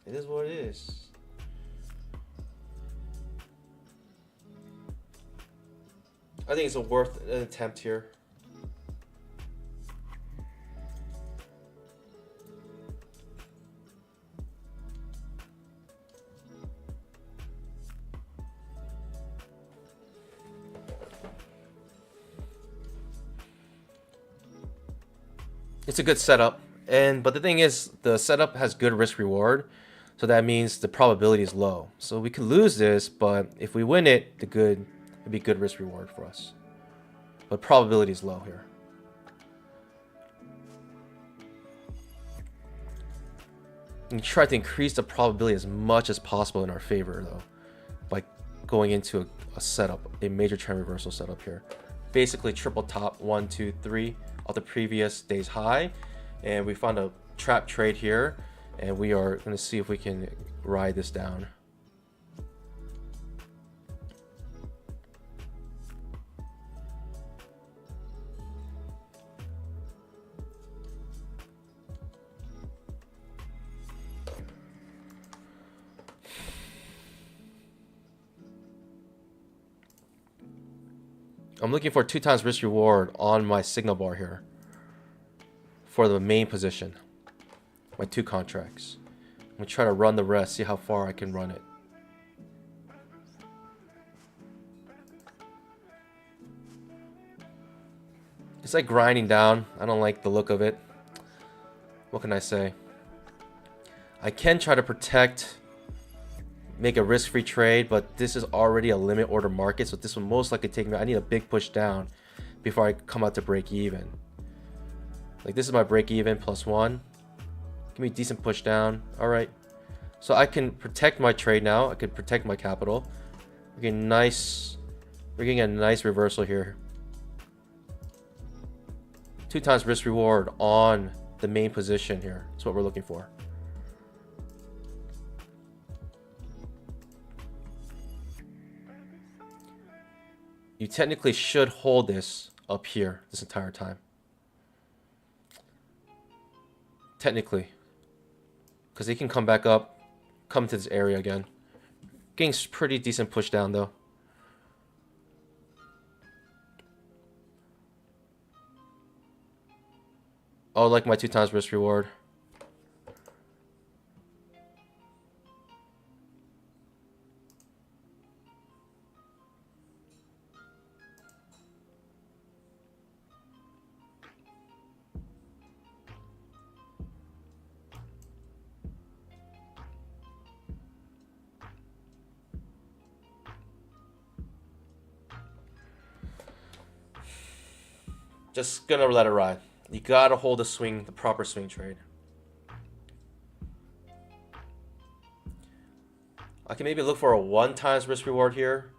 it is what it is. I think it's worth an attempt here. It's a good setup, but the thing is, the setup has good risk reward, so that means the probability is low. So we could lose this, but if we win it, it'd be good risk reward for us. But probability is low here. And try to increase the probability as much as possible in our favor, though, by going into a setup, a major trend reversal setup here. Basically, triple top 1, 2, 3 of the previous day's high, and we found a trap trade here, and we are going to see if we can ride this down. I'm looking for 2 times risk reward on my signal bar here for the main position, my 2 contracts. I'm gonna try to run the rest, see how far I can run it. It's like grinding down. I don't like the look of it. What can I say? I can try to protect, make a risk-free trade, but this is already a limit order market, so this will most likely take me. I need a big push down before I come out to break even. Like this is my break even +1. Give me a decent push down. All right. So I can protect my trade now. I can protect my capital. We're getting a nice reversal here. 2 times risk reward on the main position here. That's what we're looking for. You technically should hold this up here this entire time. Technically. Because they can come back up, come to this area again. Getting pretty decent push down though. Oh, like my 2 times risk reward. Just gonna let it ride. You gotta hold the swing, the proper swing trade. I can maybe look for a 1 times risk reward here.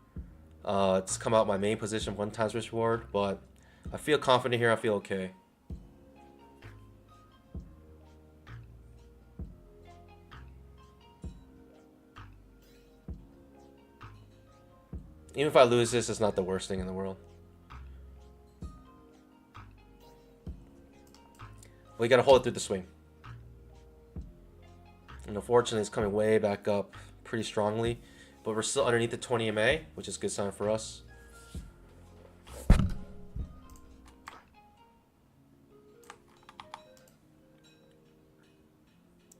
It's come out my main position, 1 times risk reward, but I feel confident here. I feel okay. Even if I lose this, it's not the worst thing in the world. We gotta hold it through the swing. And unfortunately, it's coming way back up pretty strongly. But we're still underneath the 20 MA, which is a good sign for us.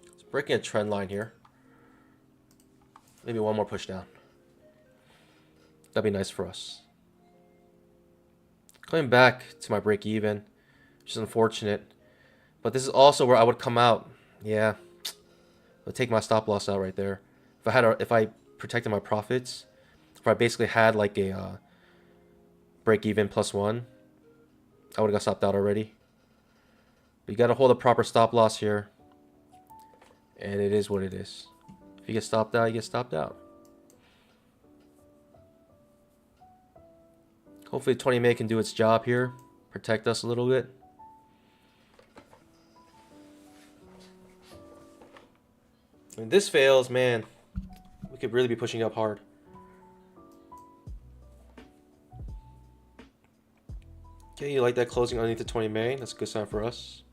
It's breaking a trend line here. Maybe one more push down. That'd be nice for us. Going back to my break even, which is unfortunate. But this is also where I would come out. Yeah. I'll take my stop loss out right there. If I protected my profits, if I basically had like a break even +1, I would have got stopped out already. But you got to hold a proper stop loss here. And it is what it is. If you get stopped out, you get stopped out. Hopefully 20 MA can do its job here. Protect us a little bit. When this fails, man, we could really be pushing up hard. Okay, you like that closing underneath the 20 MA? That's a good sign for us.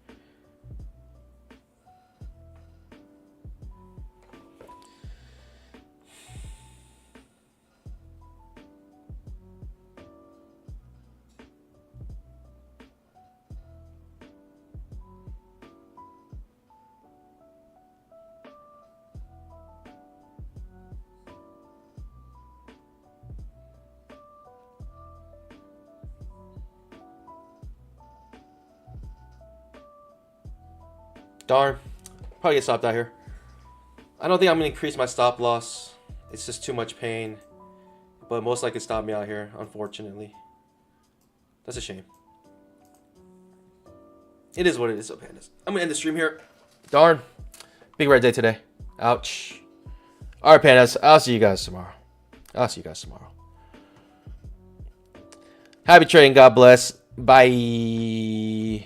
Darn. Probably get stopped out here. I don't think I'm going to increase my stop loss. It's just too much pain. But most likely stop me out here, unfortunately. That's a shame. It is what it is, so pandas. I'm going to end the stream here. Darn. Big red day today. Ouch. Alright, pandas. I'll see you guys tomorrow. Happy trading. God bless. Bye.